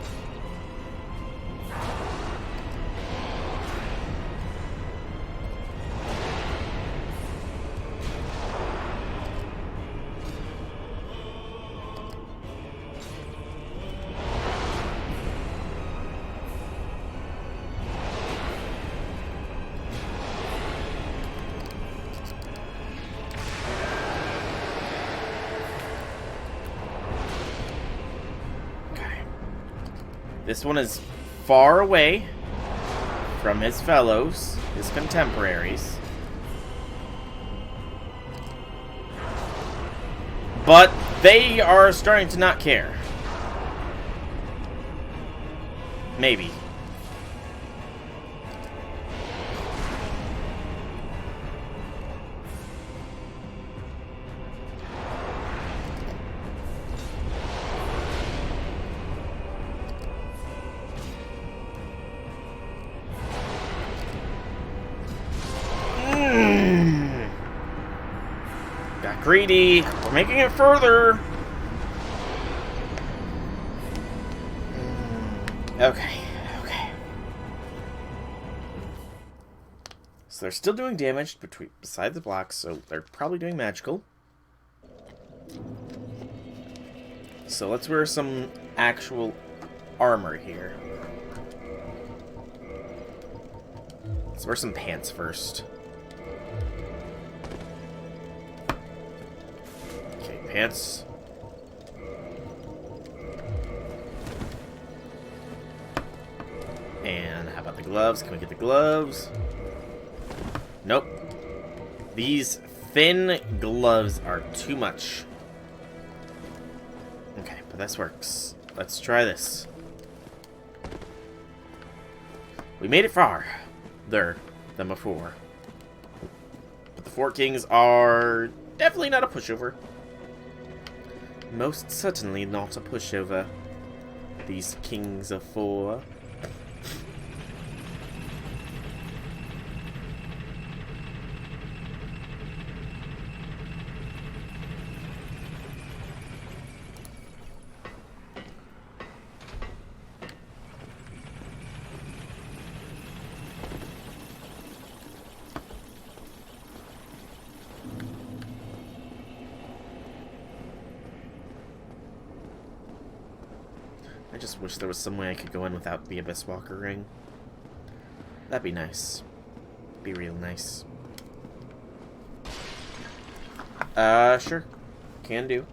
This one is far away from his fellows, his contemporaries. But they are starting to not care. Maybe. Got greedy. We're making it further. Okay. So they're still doing damage beside the blocks, so they're probably doing magical. So let's wear some actual armor here. Let's wear some pants first. Okay, pants. And how about the gloves? Can we get the gloves? Nope. These thin gloves are too much. Okay, but this works. Let's try this. We made it farther than before. But the Four Kings are definitely not a pushover. Most certainly not a pushover. These Kings of Four. I just wish there was some way I could go in without the Abyss Walker ring. That'd be nice. Be real nice. Sure. Can do.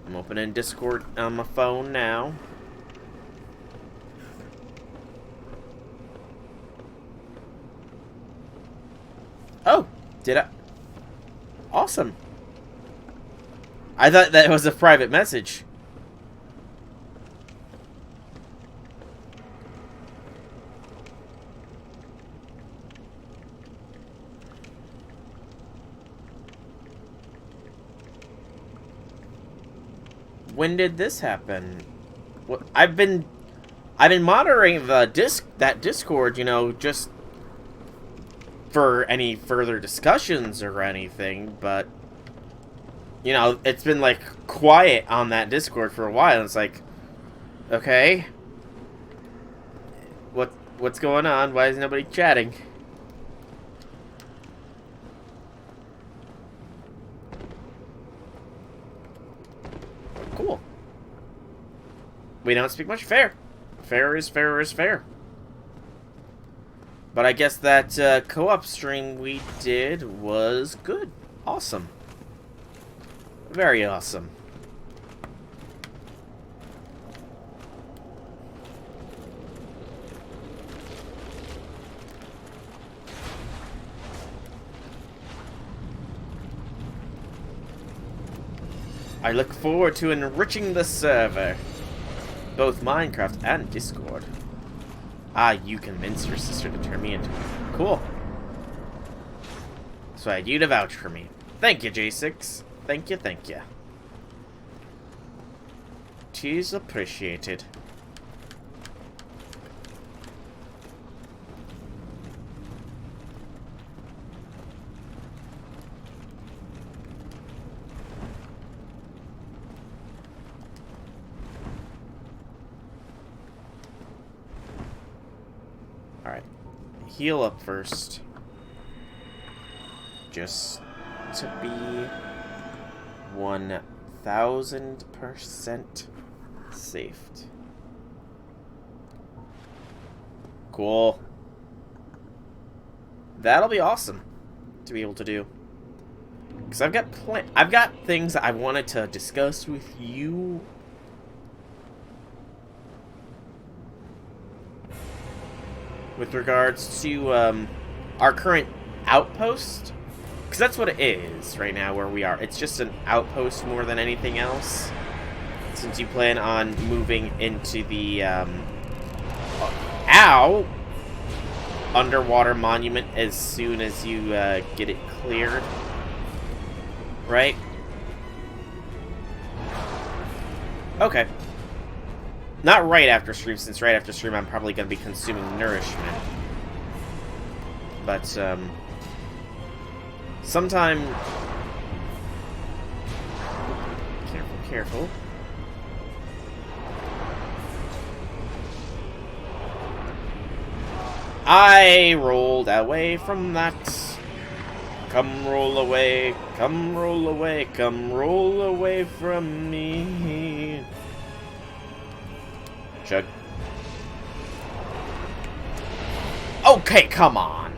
I'm opening Discord on my phone now. Oh! Did I? Awesome! I thought that was a private message. When did this happen? What I've been monitoring the Discord, you know, just for any further discussions or anything, but you know, it's been, like, quiet on that Discord for a while, and it's like, okay. What's going on? Why is nobody chatting? Cool. We don't speak much. Fair. Fair is fair. But I guess that co-op stream we did was good. Awesome. Very awesome. I look forward to enriching the server, both Minecraft and Discord. Ah, you convinced your sister to turn me into it. Cool. So I had you to vouch for me. Thank you, J6. Thank you. Tis appreciated. Alright. Heal up first. Just to be 1000% saved. Cool. That'll be awesome to be able to do. Because I've got things that I wanted to discuss with you. With regards to our current outpost. Because that's what it is right now where we are. It's just an outpost more than anything else. It's since you plan on moving into the, ow! Underwater monument as soon as you, get it cleared. Right? Okay. Not right after stream, since right after stream I'm probably going to be consuming nourishment. But, sometime... Careful, careful. I rolled away from that. Come roll away, come roll away, come roll away from me. Chug. Okay, come on.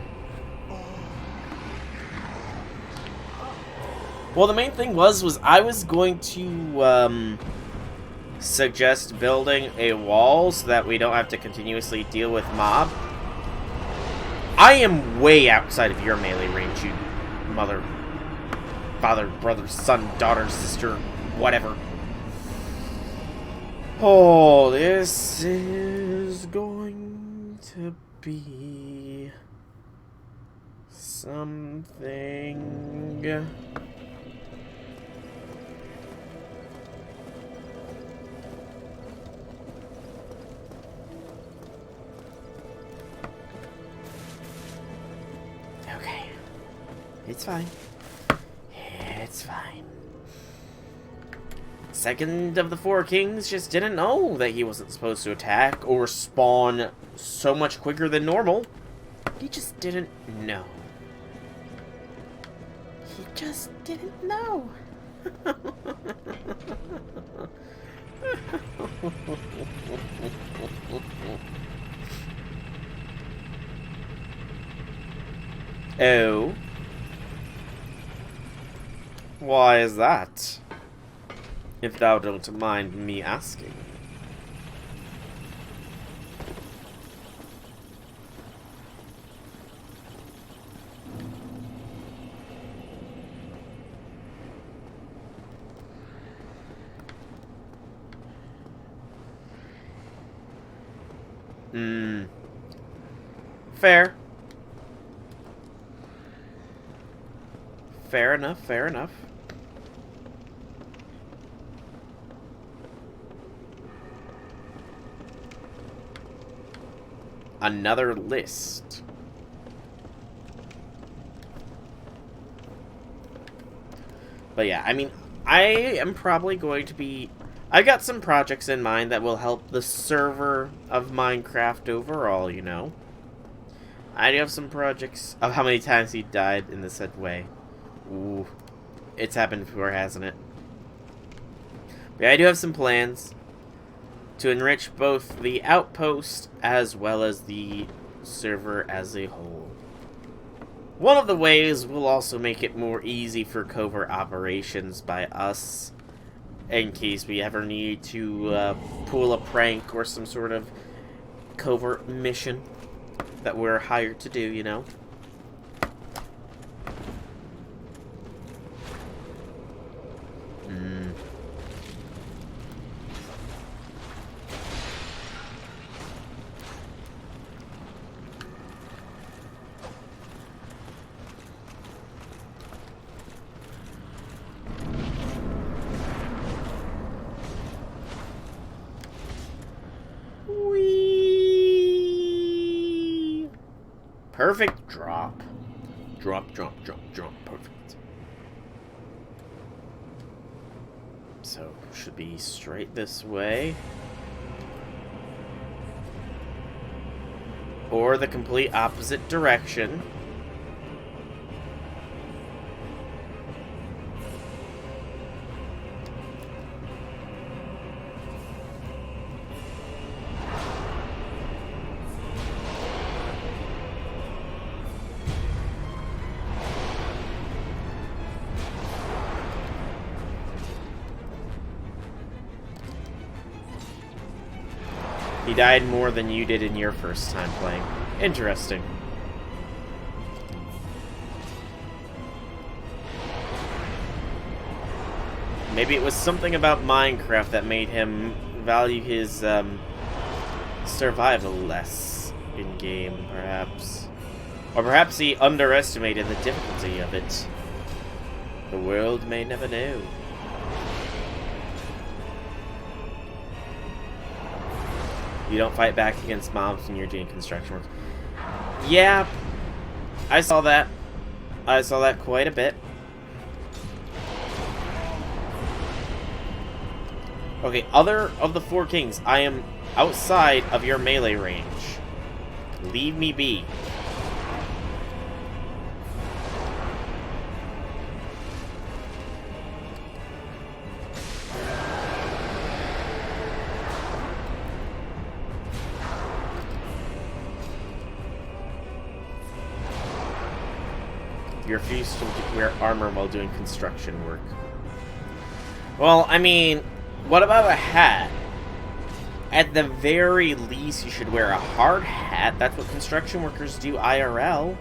Well, the main thing was I was going to, suggest building a wall so that we don't have to continuously deal with mob. I am way outside of your melee range, you mother, father, brother, son, daughter, sister, whatever. Oh, this is going to be something. Okay. It's fine. It's fine. Second of the four kings just didn't know that he wasn't supposed to attack or spawn so much quicker than normal. He just didn't know. He just didn't know. Oh. Why is that? If thou don't mind me asking. Fair. Fair enough, fair enough. Another list. But yeah, I mean, I am probably going to be... I got some projects in mind that will help the server of Minecraft overall, you know. I do have some projects of how many times he died in the said way. Ooh. It's happened before, hasn't it? But yeah, I do have some plans to enrich both the outpost as well as the server as a whole. One of the ways will also make it more easy for covert operations by us, in case we ever need to pull a prank or some sort of covert mission that we're hired to do, you know? Perfect drop. Drop, drop, drop, drop. Perfect. So, should be straight this way. Or the complete opposite direction. He died more than you did in your first time playing. Interesting. Maybe it was something about Minecraft that made him value his survival less in-game, perhaps. Or perhaps he underestimated the difficulty of it. The world may never know. You don't fight back against mobs when you're doing construction work. Yeah, I saw that. I saw that quite a bit. Okay, other of the four kings, I am outside of your melee range. Leave me be. You refuse to wear armor while doing construction work. Well, I mean, what about a hat? At the very least, you should wear a hard hat. That's what construction workers do IRL.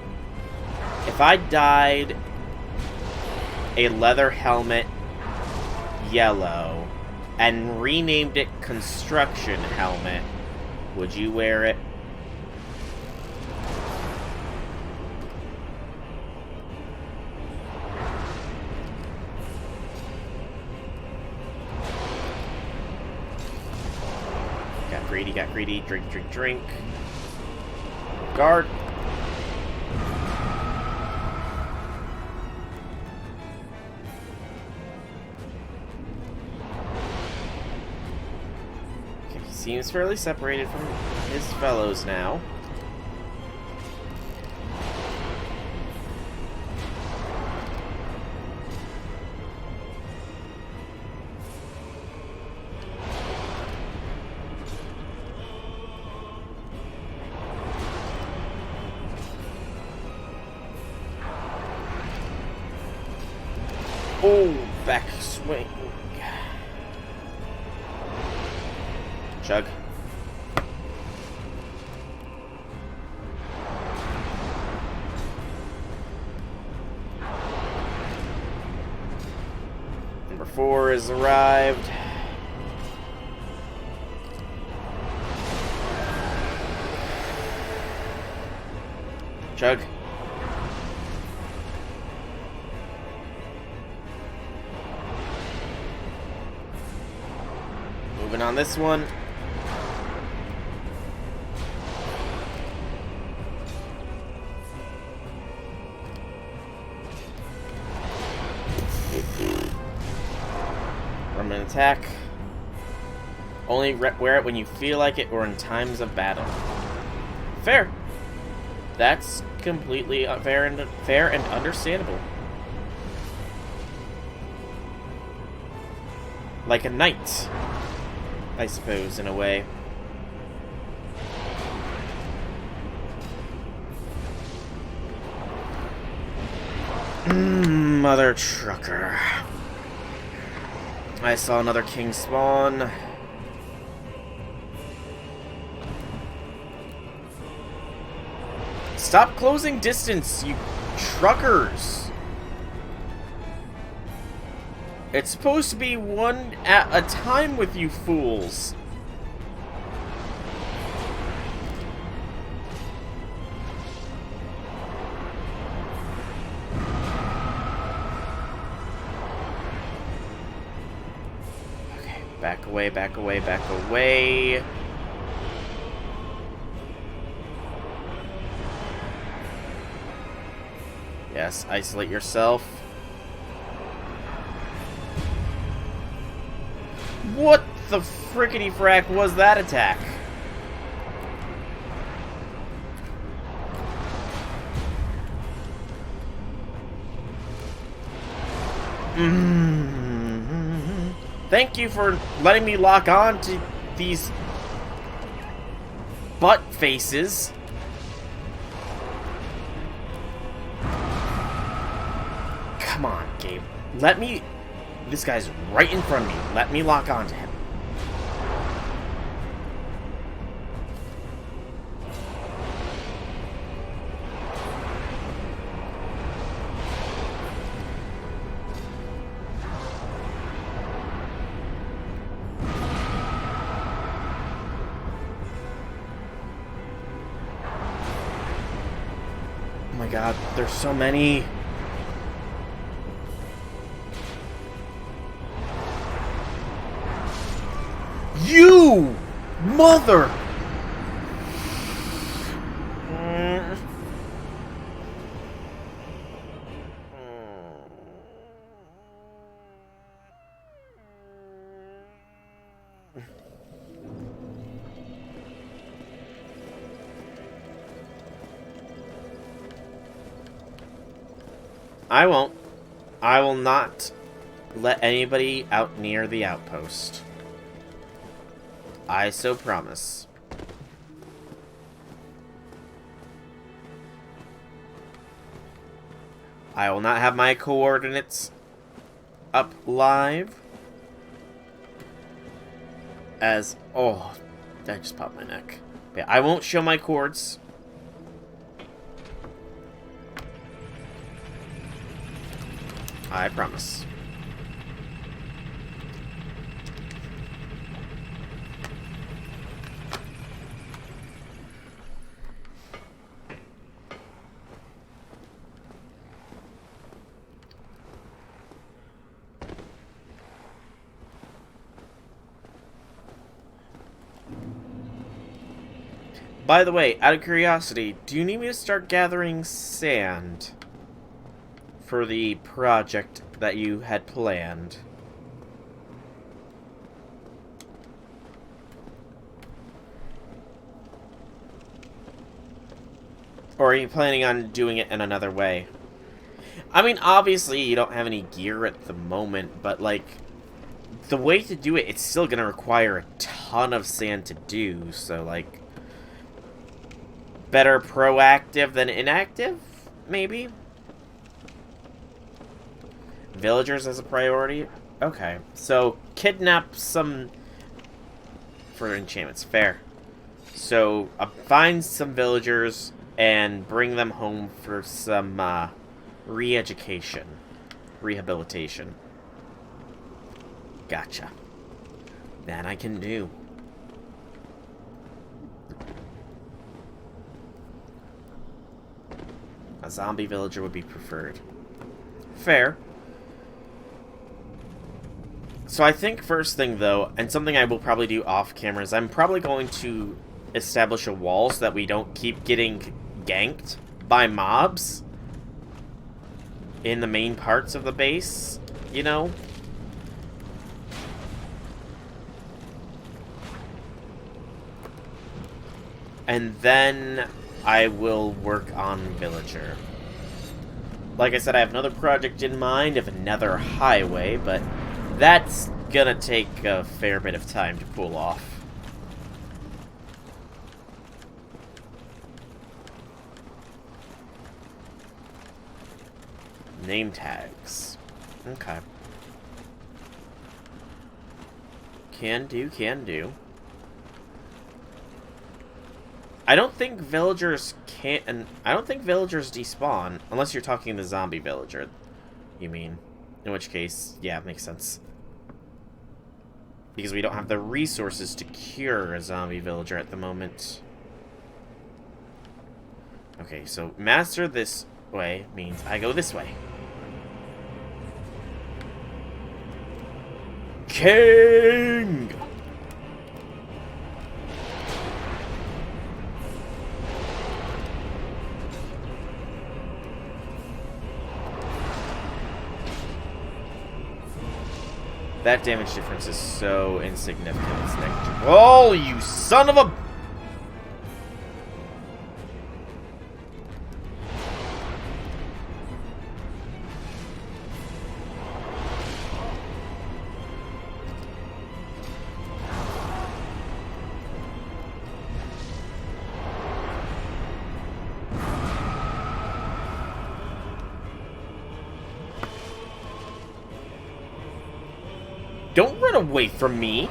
If I dyed a leather helmet yellow and renamed it construction helmet, would you wear it? Got greedy, drink, drink, drink. Guard. Okay, he seems fairly separated from his fellows now. Oh, back swing. Chug. Number 4 has arrived. Chug. Moving on this one. Permanent attack. Only wear it when you feel like it or in times of battle. Fair. That's completely fair and understandable. Like a knight, I suppose, in a way. Mother trucker. I saw another king spawn. Stop closing distance, you truckers! It's supposed to be one at a time with you fools. Okay, back away, back away, back away. Yes, isolate yourself. What the frickety frack was that attack? Thank you for letting me lock on to these butt faces. Come on, Gabe. Let me... This guy's right in front of me. Let me lock on to him. my god, there's so many. You mother. I won't. I will not let anybody out near the outpost. I so promise. I will not have my coordinates up live. As... Oh, that just popped my neck. But I won't show my cords. I promise. By the way, out of curiosity, do you need me to start gathering sand for the project that you had planned? Or are you planning on doing it in another way? I mean, obviously you don't have any gear at the moment, but like, the way to do it, it's still going to require a ton of sand to do, so like, better proactive than inactive, maybe? Villagers as a priority? Okay, so kidnap some for enchantments, fair. So, find some villagers and bring them home for some re-education, rehabilitation. Gotcha. That I can do. A zombie villager would be preferred. Fair. So I think first thing, though, and something I will probably do off camera, is I'm probably going to establish a wall so that we don't keep getting ganked by mobs in the main parts of the base, you know? And then I will work on Villager. Like I said, I have another project in mind of another highway, but that's gonna take a fair bit of time to pull off. Name tags. Okay. Can do, can do. I don't think villagers can't, and I don't think villagers despawn, unless you're talking the zombie villager, you mean. In which case, yeah, makes sense. Because we don't have the resources to cure a zombie villager at the moment. Okay, so master this way means I go this way. King! That damage difference is so insignificant. It's negligible. Oh, you son of a... Don't run away from me!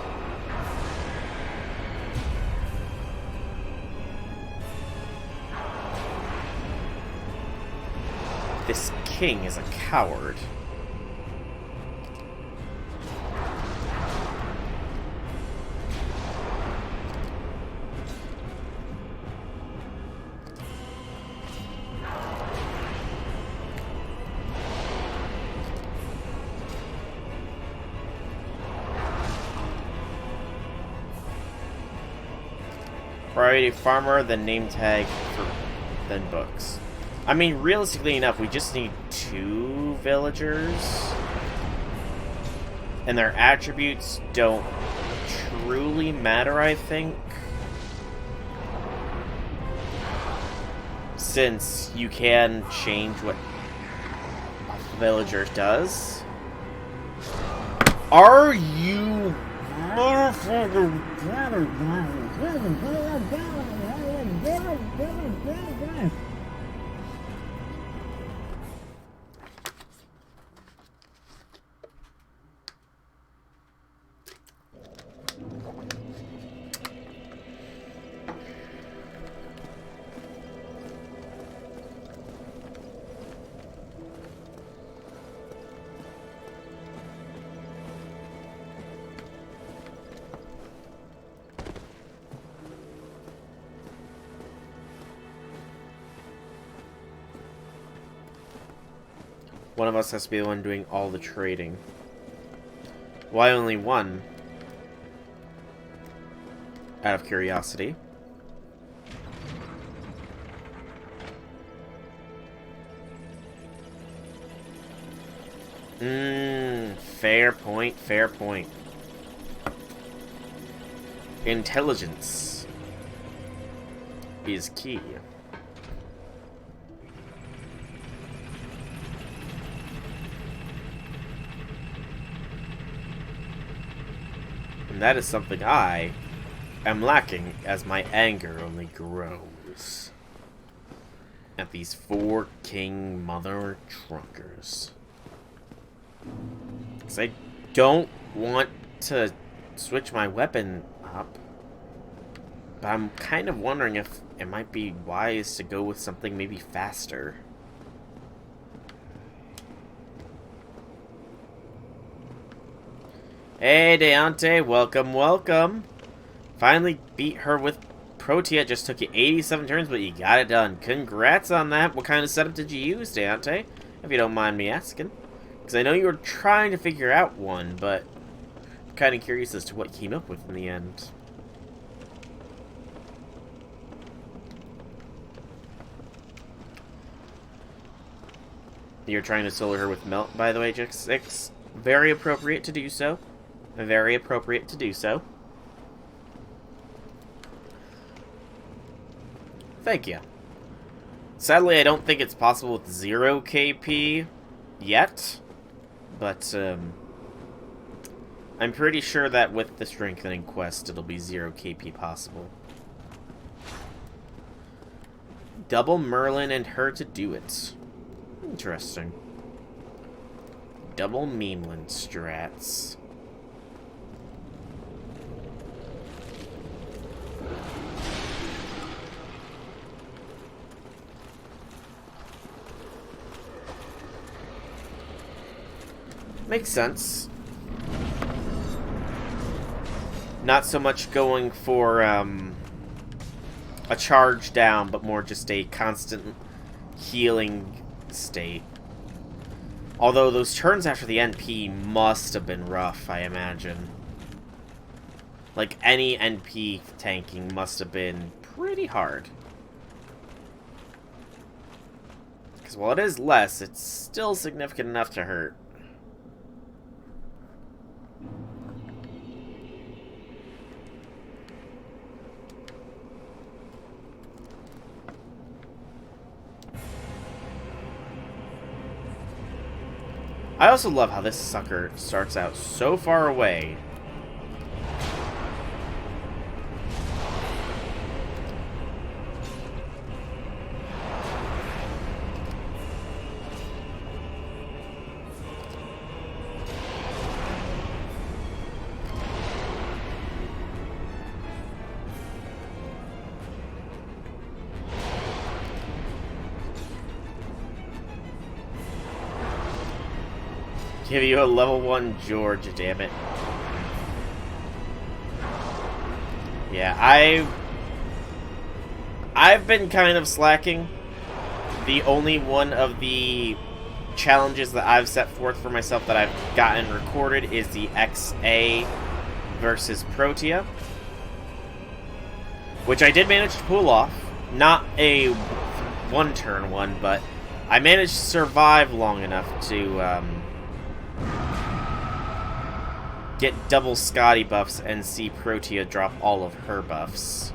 This king is a coward. Priority farmer, then name tag, then books. I mean, realistically enough, we just need 2 villagers. And their attributes don't truly matter, I think. Since you can change what a villager does. Are you... One of us has to be the one doing all the trading. Why only one? Out of curiosity. Fair point, fair point. Intelligence is key. And that is something I am lacking as my anger only grows at these 4 king mother trunkers. Because I don't want to switch my weapon up, but I'm kind of wondering if it might be wise to go with something maybe faster. Hey, Deante, welcome, welcome. Finally beat her with Protea. It just took you 87 turns, but you got it done. Congrats on that. What kind of setup did you use, Deante? If you don't mind me asking. Because I know you were trying to figure out one, but I'm kind of curious as to what you came up with in the end. You're trying to solo her with Melt, by the way, Jix6. Very appropriate to do so. Very appropriate to do so. Thank you. Sadly, I don't think it's possible with 0 KP yet, but I'm pretty sure that with the Strengthening Quest, it'll be 0 KP possible. Double Merlin and her to do it. Interesting. Double Memeland strats. Makes sense. Not so much going for a charge down, but more just a constant healing state. Although those turns after the NP must have been rough, I imagine. Like, any NP tanking must have been pretty hard. Because while it is less, it's still significant enough to hurt. I also love how this sucker starts out so far away. Give you a level 1 George, damn it. Yeah, I've been kind of slacking. The only one of the challenges that I've set forth for myself that I've gotten recorded is the XA versus Protea. which I did manage to pull off. Not a one-turn one, but I managed to survive long enough to get double Scotty buffs and see Protea drop all of her buffs.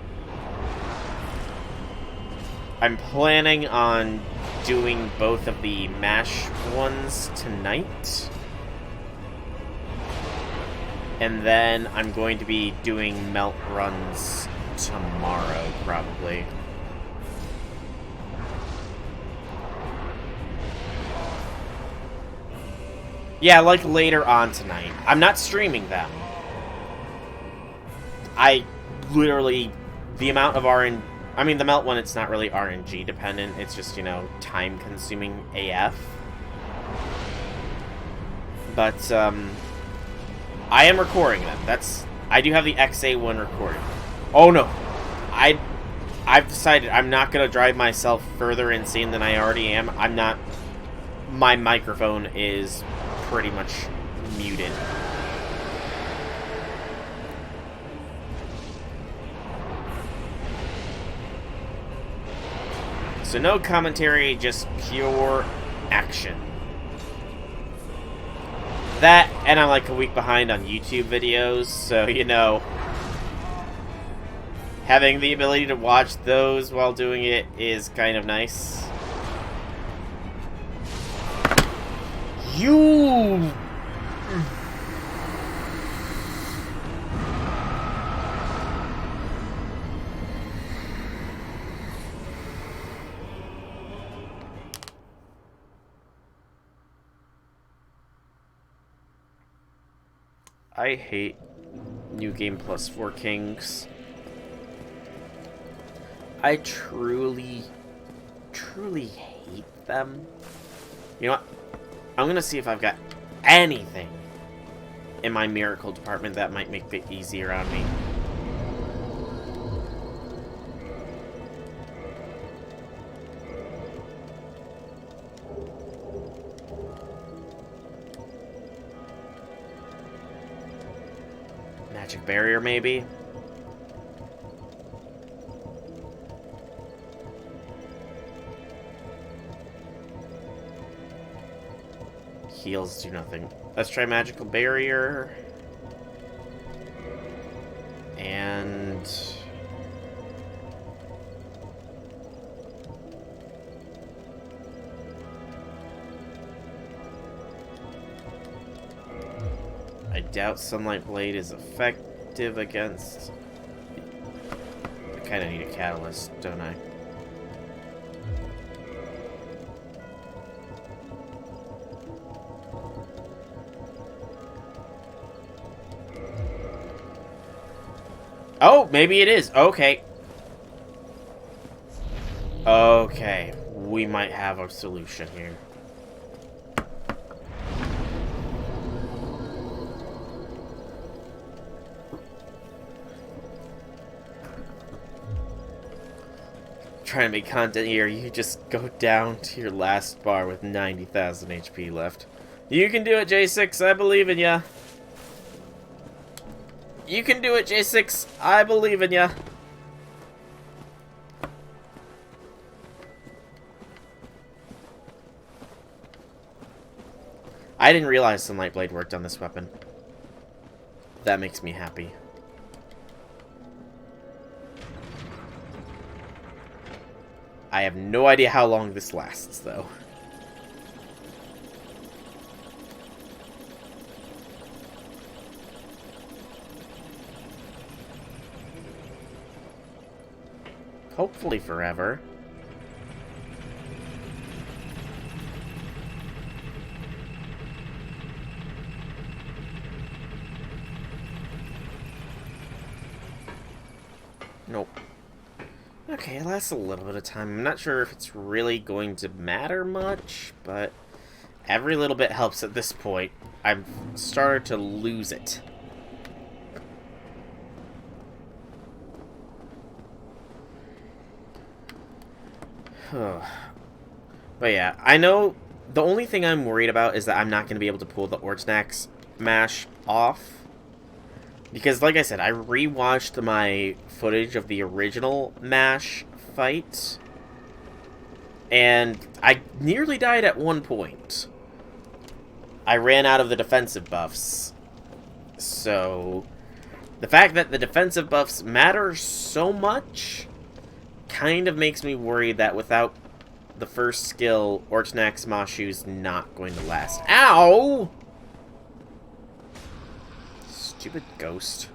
I'm planning on doing both of the MASH ones tonight. And then I'm going to be doing melt runs tomorrow, probably. Yeah, like later on tonight. I'm not streaming them. I literally... The amount of RNG... I mean, the melt one, it's not really RNG dependent. It's just, you know, time-consuming AF. But, I am recording them. I do have the XA1 recorded. Oh, no. I've decided I'm not going to drive myself further insane than I already am. I'm not... My microphone is pretty much muted. So no commentary, just pure action. That, and I'm like a week behind on YouTube videos, so, you know, having the ability to watch those while doing it is kind of nice. You... I hate New Game Plus 4 Kings. I truly, truly hate them. You know what? I'm gonna see if I've got anything in my miracle department that might make it easier on me. Magic barrier, maybe? Heals do nothing. Let's try magical barrier. And... I doubt Sunlight Blade is effective against... I kinda need a catalyst, don't I? Oh, maybe it is. Okay. Okay. We might have a solution here. Trying to make content here, you just go down to your last bar with 90,000 HP left. You can do it, J6. I believe in ya. You can do it, J6. I believe in ya. I didn't realize Sunlight Blade worked on this weapon. That makes me happy. I have no idea how long this lasts, though. Hopefully forever. Nope. Okay, it lasts a little bit of time. I'm not sure if it's really going to matter much, but every little bit helps at this point. I've started to lose it. But yeah, I know the only thing I'm worried about is that I'm not going to be able to pull the Ortnax mash off. Because, like I said, I rewatched my footage of the original MASH fight, and I nearly died at one point. I ran out of the defensive buffs. So, the fact that the defensive buffs matter so much kind of makes me worry that without the first skill, Ortnax Mashu's not going to last. Ow! Stupid ghost.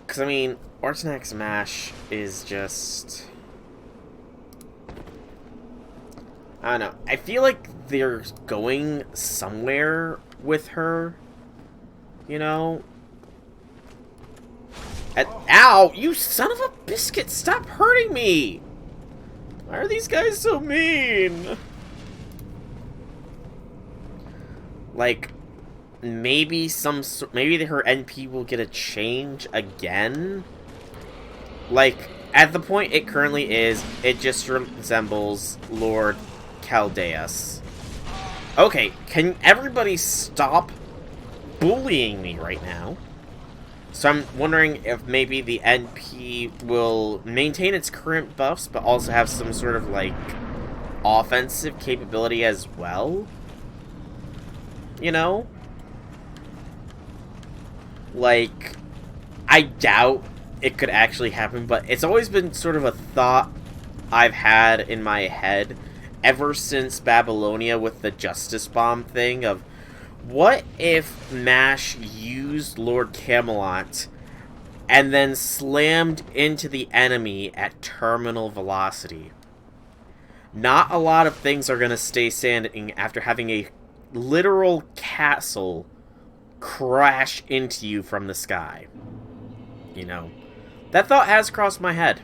Because, I mean, Ortnax Mash is just... I don't know. I feel like they're going somewhere with her. You know? Ow! You son of a biscuit! Stop hurting me! Why are these guys so mean? Like, maybe her NP will get a change again? Like, at the point it currently is, it just resembles Lord Caldeus. Okay, can everybody stop bullying me right now? So I'm wondering if maybe the NP will maintain its current buffs, but also have some sort of, like, offensive capability as well? You know? Like, I doubt it could actually happen, but it's always been sort of a thought I've had in my head ever since Babylonia with the Justice Bomb thing of, what if MASH used Lord Camelot and then slammed into the enemy at terminal velocity? Not a lot of things are going to stay standing after having a literal castle crash into you from the sky. You know, that thought has crossed my head.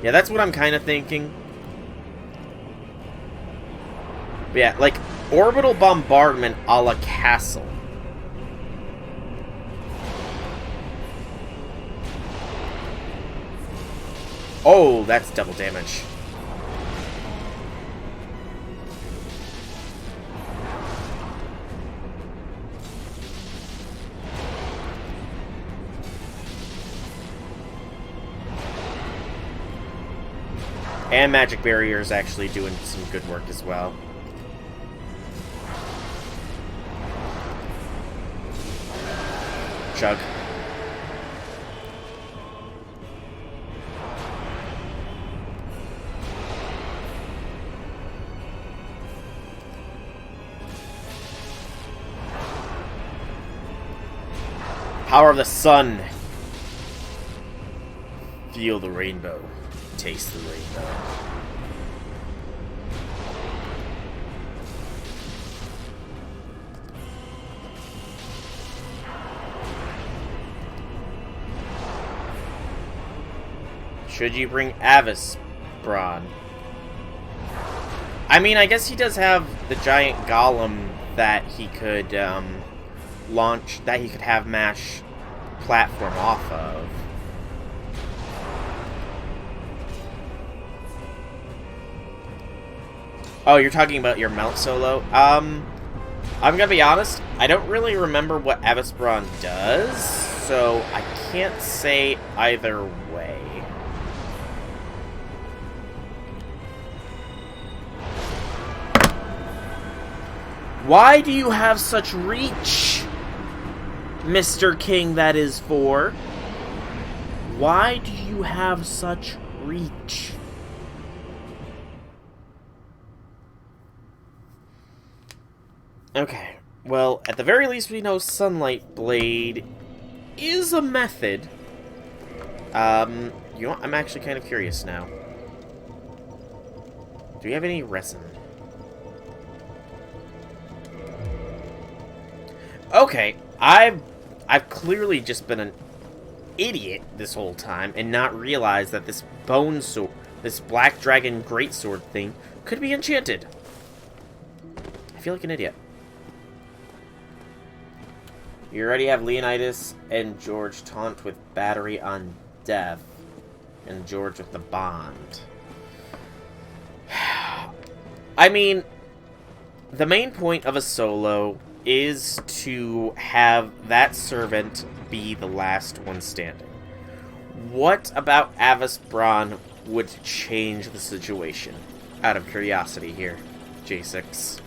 Yeah, that's what I'm kind of thinking. But yeah, like, orbital bombardment a la castle. Oh, that's double damage. And Magic Barrier is actually doing some good work as well. Chug. Power of the sun. Feel the rainbow. Taste the rainbow. Should you bring Avis Braun? I mean, I guess he does have the giant golem that he could launch, that he could have MASH platform off of. Oh, you're talking about your mount solo? I'm gonna be honest, I don't really remember what Avis Braun does, so I can't say either way. Why do you have such reach, Mr. King that is for? Why do you have such reach? Okay, well, at the very least we know Sunlight Blade is a method. You know what? I'm actually kind of curious now. Do we have any resin? Okay, I've clearly just been an idiot this whole time and not realized that this bone sword, this black dragon greatsword thing, could be enchanted. I feel like an idiot. You already have Leonidas and George taunt with battery on death, and George with the bond. I mean, the main point of a solo is to have that servant be the last one standing. What about Avis Braun would change the situation? Out of curiosity here, J6.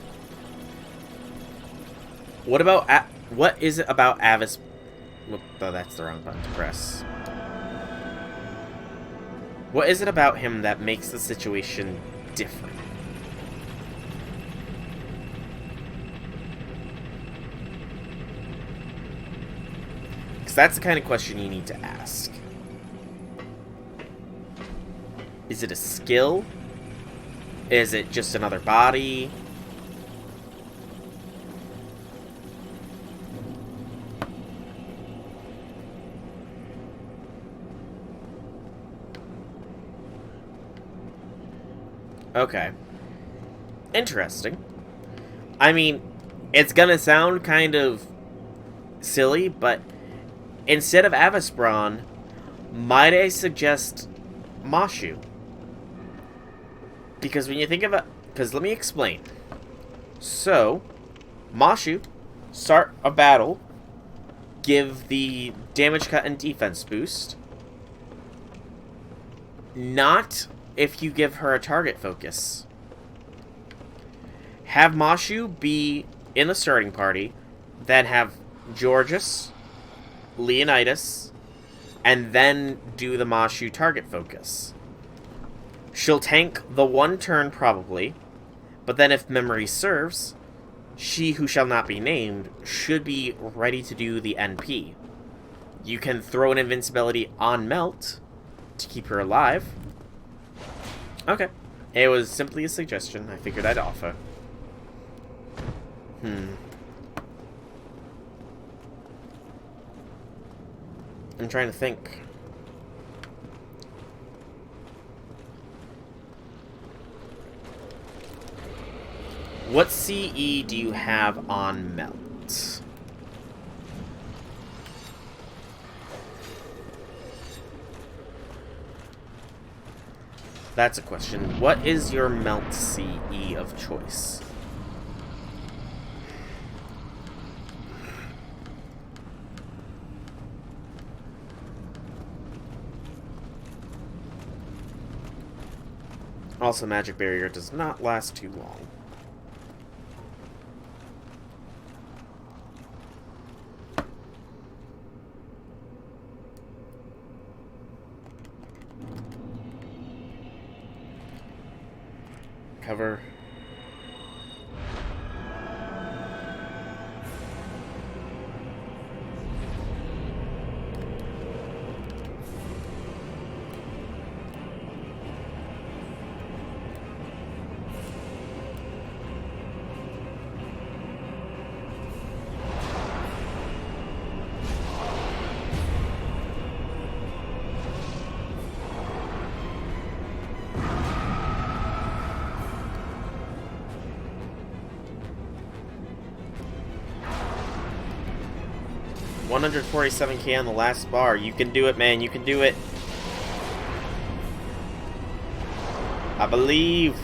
What is it about Avis? Oh, that's the wrong button to press. What is it about him that makes the situation different? Because that's the kind of question you need to ask. Is it a skill? Is it just another body? Okay. Interesting. I mean, it's gonna sound kind of silly, but instead of Avis Braun, might I suggest Mashu? Because when you think of it... Because let me explain. So, Mashu, start a battle, give the damage cut and defense boost. Not if you give her a target focus. Have Mashu be in the starting party, then have Georges, Leonidas, and then do the Mashu target focus. She'll tank the one turn probably, but then if memory serves, she who shall not be named should be ready to do the NP. You can throw an invincibility on Melt to keep her alive. Okay. It was simply a suggestion I figured I'd offer. I'm trying to think. What CE do you have on Melt? That's a question. What is your Melt CE of choice? Also, Magic Barrier does not last too long. Cover. $147k on the last bar. You can do it, man. You can do it. I believe.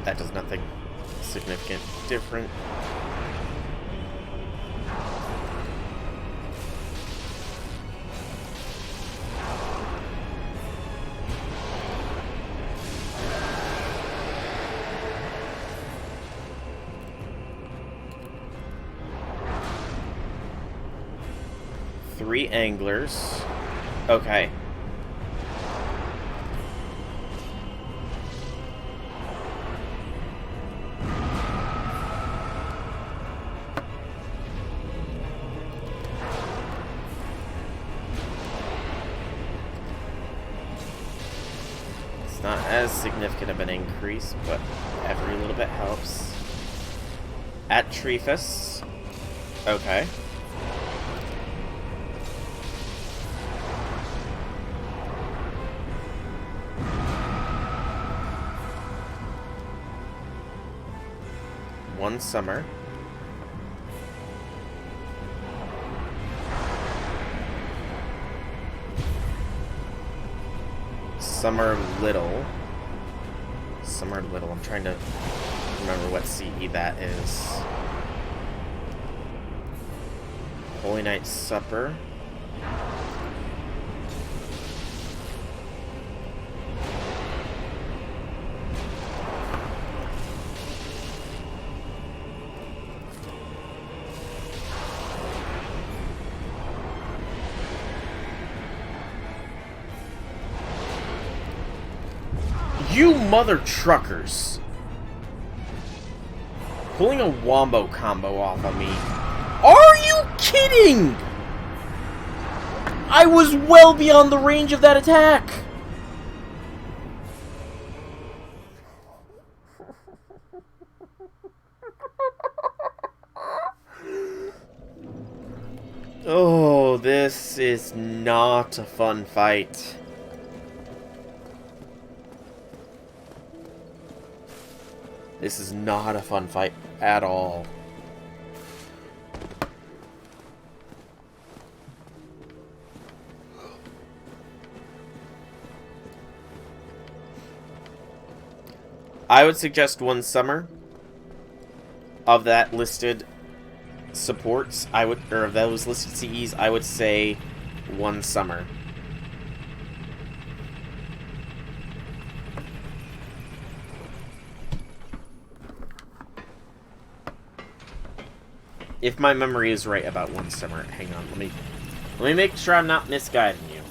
That does nothing significant different. Three anglers. Okay. It's not as significant of an increase, but every little bit helps. At Trefus. Okay. one summer. Summer Little. Summer Little. I'm trying to remember what CE that is. Holy Night Supper. You mother truckers! Pulling a wombo combo off of me. Are you kidding? I was well beyond the range of that attack! Oh, this is not a fun fight. This is not a fun fight at all. I would suggest one summer of that listed supports. Or of those listed CEs, I would say one summer. If my memory is right about one summer, hang on, let me make sure I'm not misguiding you.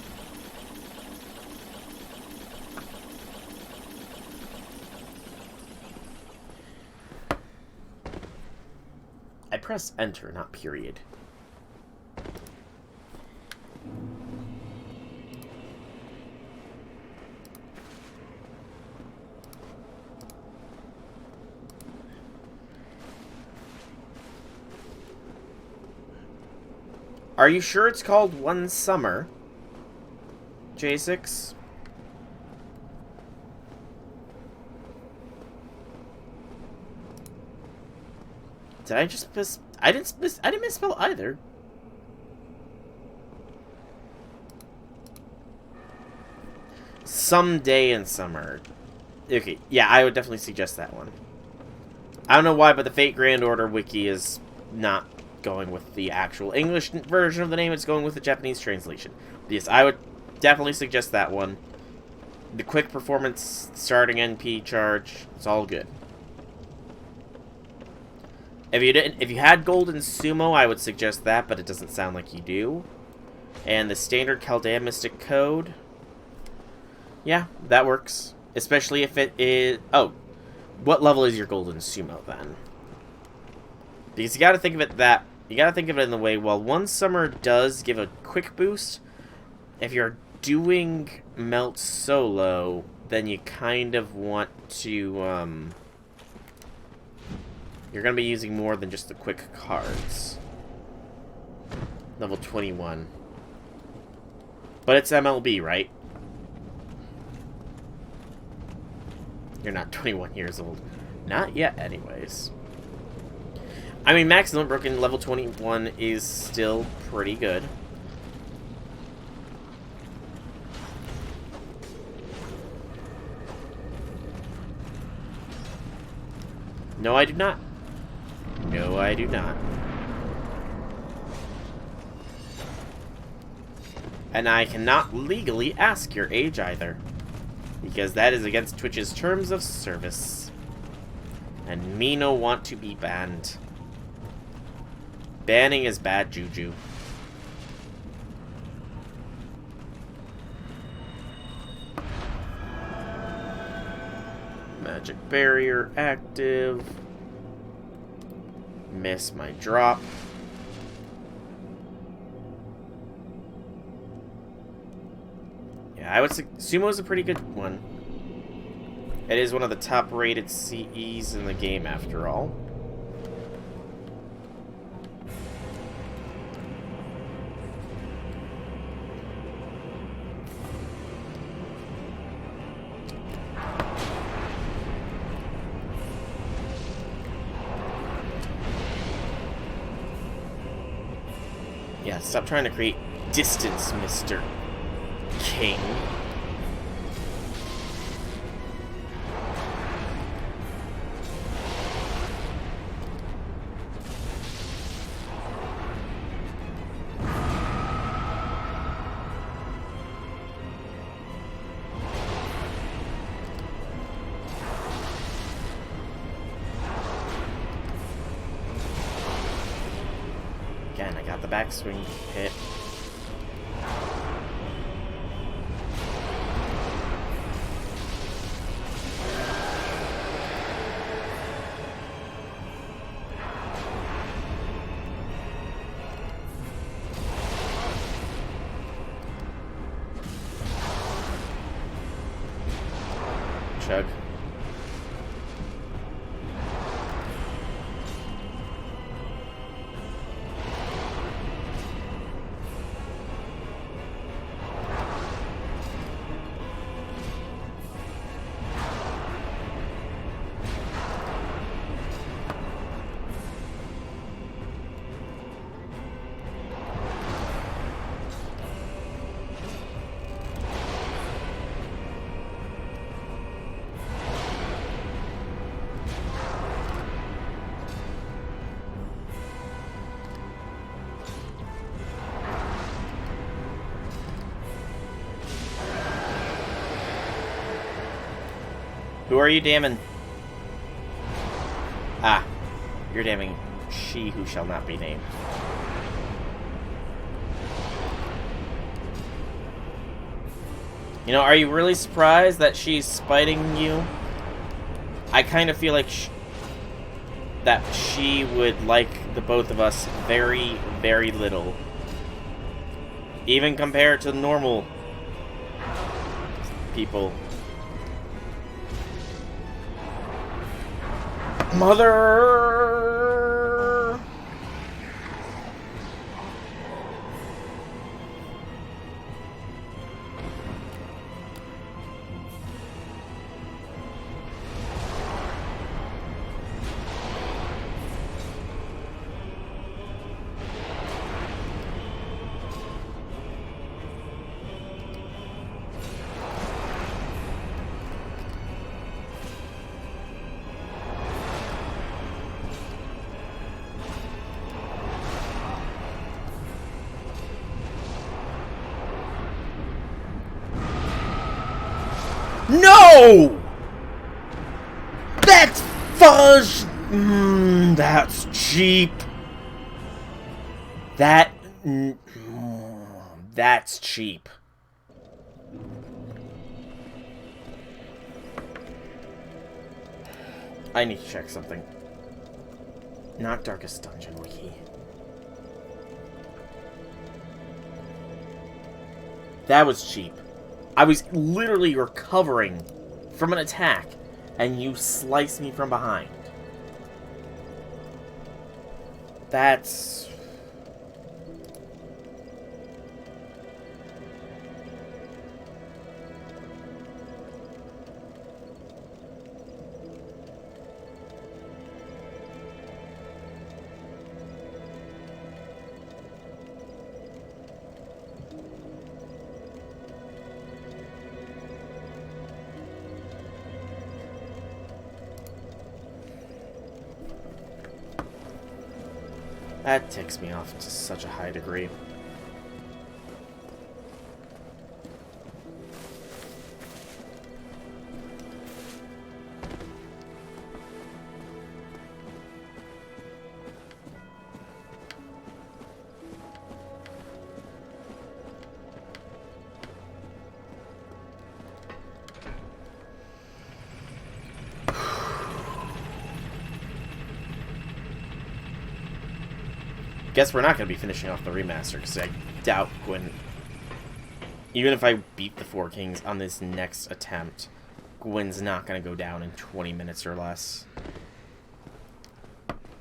I press enter, not period. Are you sure it's called One Summer, J6? Did I just miss? I didn't misspell either. Someday in summer. Okay, yeah, I would definitely suggest that one. I don't know why, but the Fate Grand Order wiki is not going with the actual English version of the name. It's going with the Japanese translation. But yes, I would definitely suggest that one. The quick performance, starting NP charge, it's all good. If you had Golden Sumo, I would suggest that, but it doesn't sound like you do. And the standard Chaldea Mystic Code, yeah, that works. Especially if it is... Oh, what level is your Golden Sumo then? Because you gotta think of it in the way, while one summer does give a quick boost, if you're doing Melt solo, then you kind of want to, you're gonna be using more than just the quick cards. Level 21. But it's MLB, right? You're not 21 years old. Not yet, anyways. I mean, Maximum Broken level 21 is still pretty good. No, I do not. No, I do not. And I cannot legally ask your age either, because that is against Twitch's terms of service. And me no want to be banned. Banning is bad juju. Magic barrier active. Miss my drop. Yeah, I would say Sumo is a pretty good one. It is one of the top rated CEs in the game after all. Yeah, stop trying to create distance, Mr. King. Again, I got the backswing hit. Chug. Who are you damning? Ah, you're damning she who shall not be named. You know, are you really surprised that she's spiting you? I kind of feel like that she would like the both of us very, very little. Even compared to normal people. Mother! No! That's fudge! That's cheap. That's cheap. I need to check something. Not Darkest Dungeon Wiki. That was cheap. I was literally recovering from an attack, and you sliced me from behind. That's... that ticks me off to such a high degree. Guess we're not going to be finishing off the remaster, because I doubt Gwen... Even if I beat the Four Kings on this next attempt, Gwen's not going to go down in 20 minutes or less.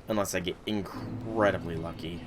Unless I get incredibly lucky.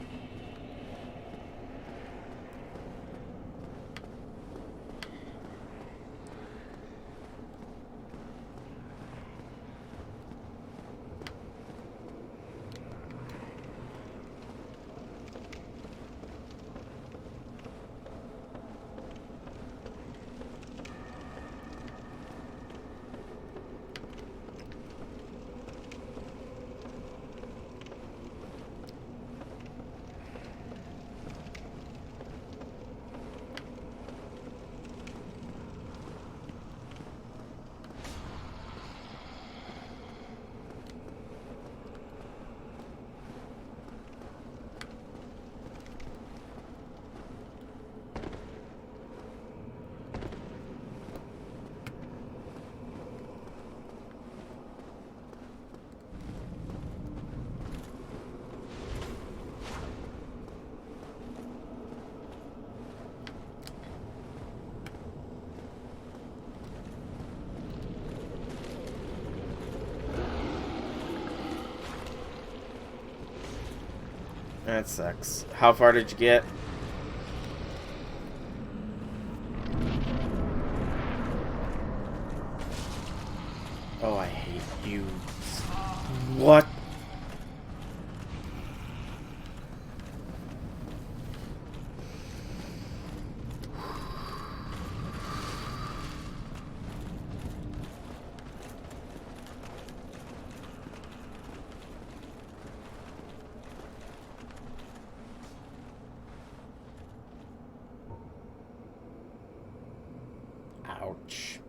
That sucks. How far did you get? Oh, I hate you. What? Ouch.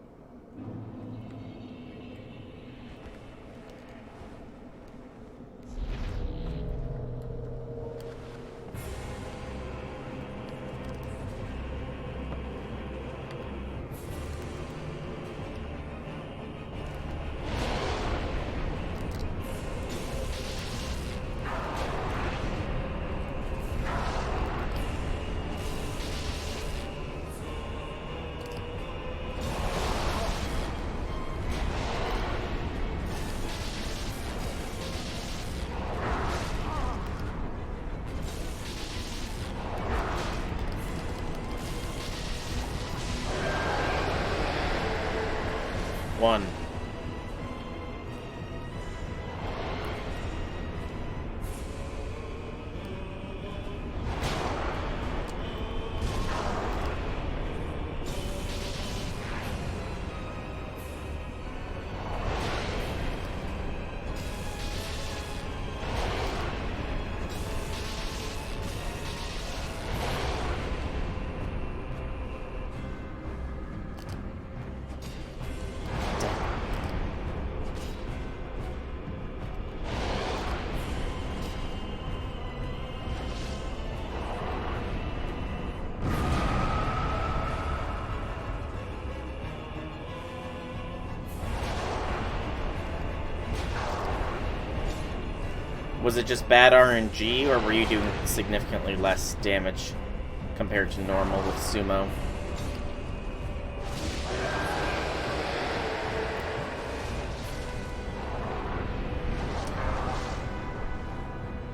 One. Was it just bad RNG, or were you doing significantly less damage compared to normal with Sumo?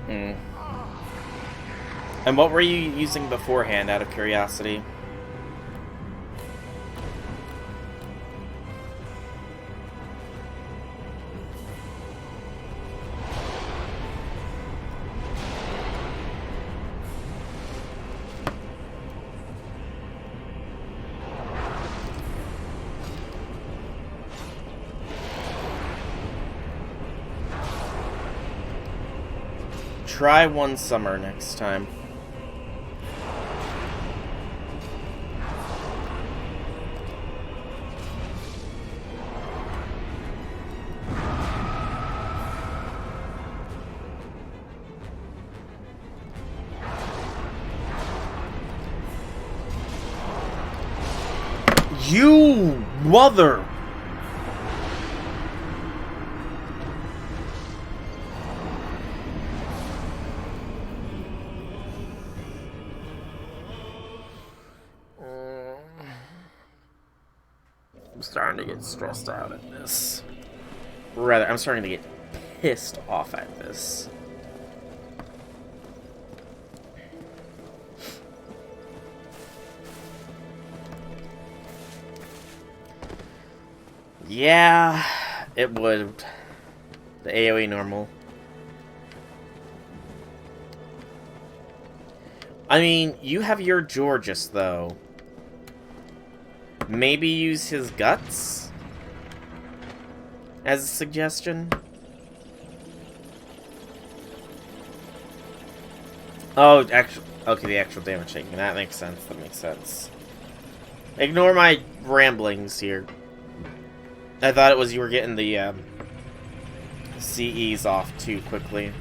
Hmm. And what were you using beforehand, out of curiosity? Try one summer next time. You mother! I'm starting to get stressed out at this. Rather, I'm starting to get pissed off at this. Yeah, it would. The AoE normal. I mean, you have your Georges, though. Maybe use his guts as a suggestion. Oh, actually, okay, the actual damage taking. That makes sense. That makes sense. Ignore my ramblings here. I thought it was you were getting the CEs off too quickly.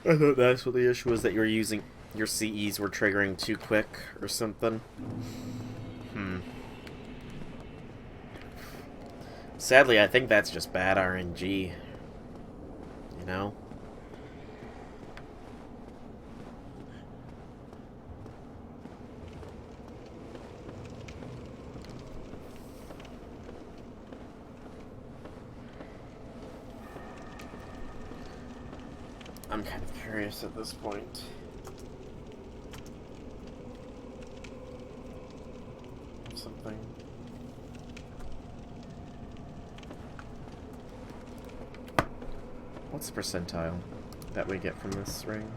I thought that's what the issue was, that you were using your CEs were triggering too quick or something. Sadly, I think that's just bad RNG. You know? I'm kind of curious at this point. Something. What's the percentile that we get from this ring?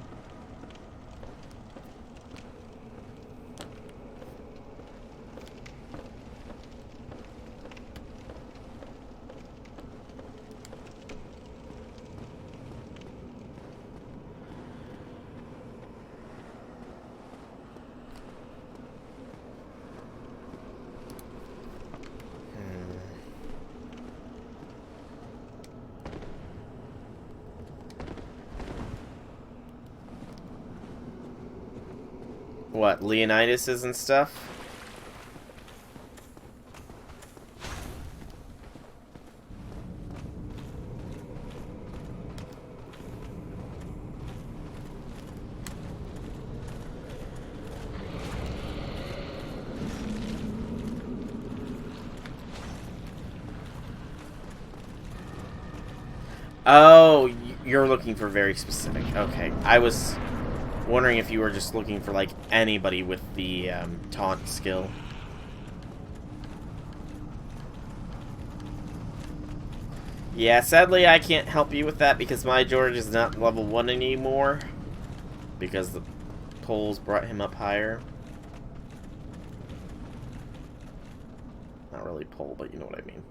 What, Leonidas and stuff? Oh, you're looking for very specific. Okay, I was wondering if you were just looking for, like, anybody with the taunt skill. Yeah, sadly I can't help you with that because my George is not level 1 anymore. Because the polls brought him up higher. Not really poll, but you know what I mean.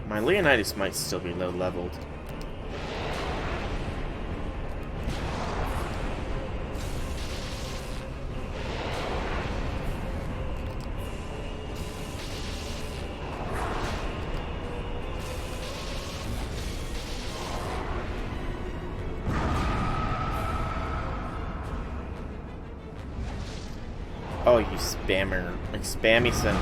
My Leonidas might still be low leveled. Oh, you spammer. Like, spammy son.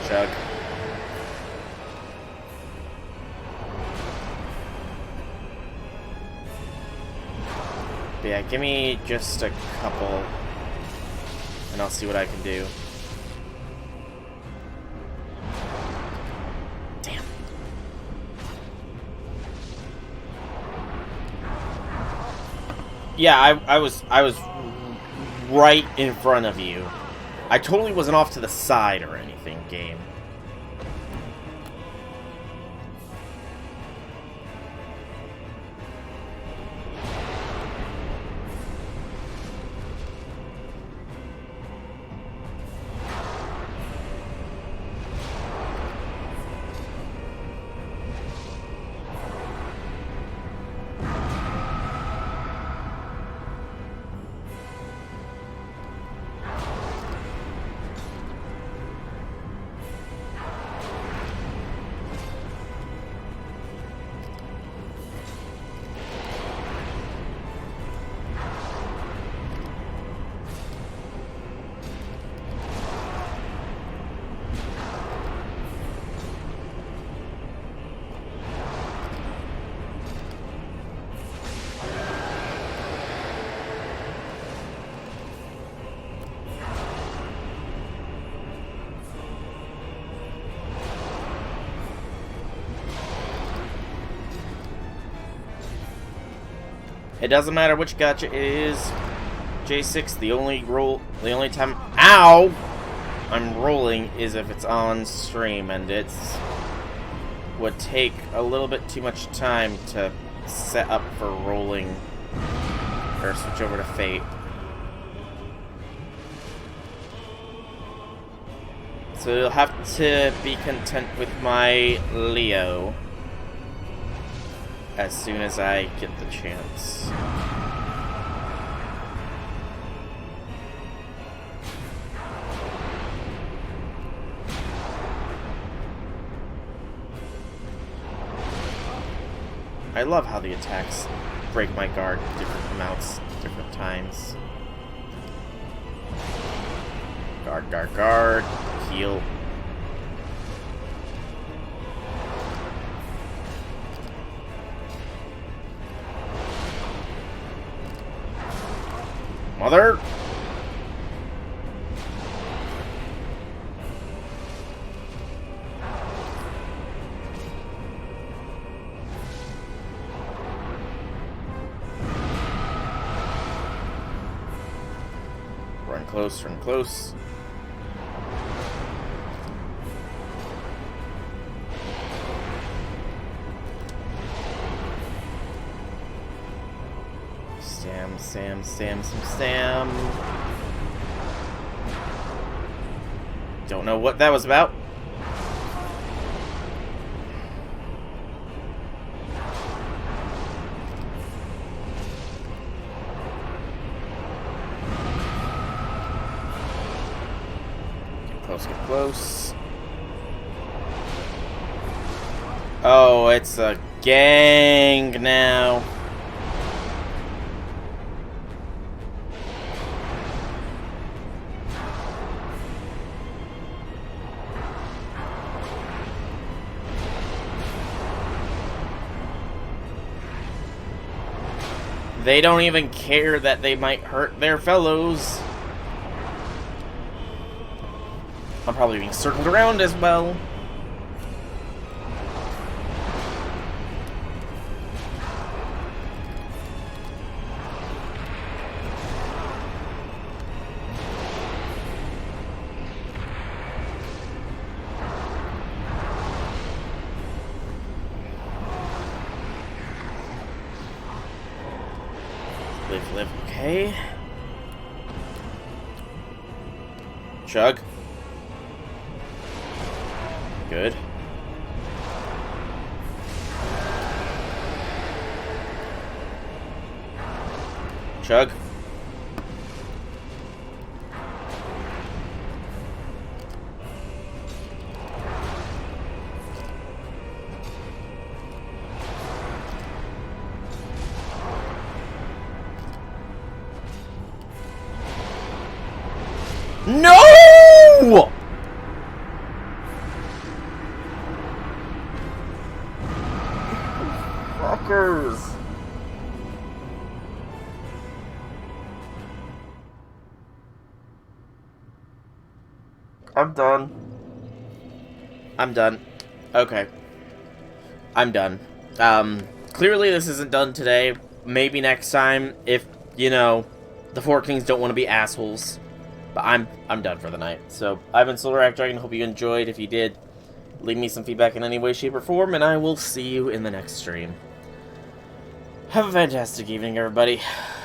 Chug. But yeah, give me just a couple, and I'll see what I can do. Damn. Yeah, I was right in front of you. I totally wasn't off to the side or anything, game. It doesn't matter which gacha it is. J6, the only time, ow, I'm rolling is if it's on stream, and it's would take a little bit too much time to set up for rolling or switch over to Fate. So you'll have to be content with my Leo as soon as I get the chance. I love how the attacks break my guard different amounts, different times. Guard, guard, guard. Heal. Mother! Run close, run close. Stam. Don't know what that was about. Get close. Oh, it's a gang now. They don't even care that they might hurt their fellows. I'm probably being circled around as well. Live, okay. Chug. Good. Chug. No! Fuckers. I'm done. I'm done. Okay. I'm done. Clearly this isn't done today. Maybe next time if, you know, the Four Kings don't want to be assholes. But I'm done for the night. So, I've been Solar Dragon. Hope you enjoyed. If you did, leave me some feedback in any way, shape, or form, and I will see you in the next stream. Have a fantastic evening, everybody.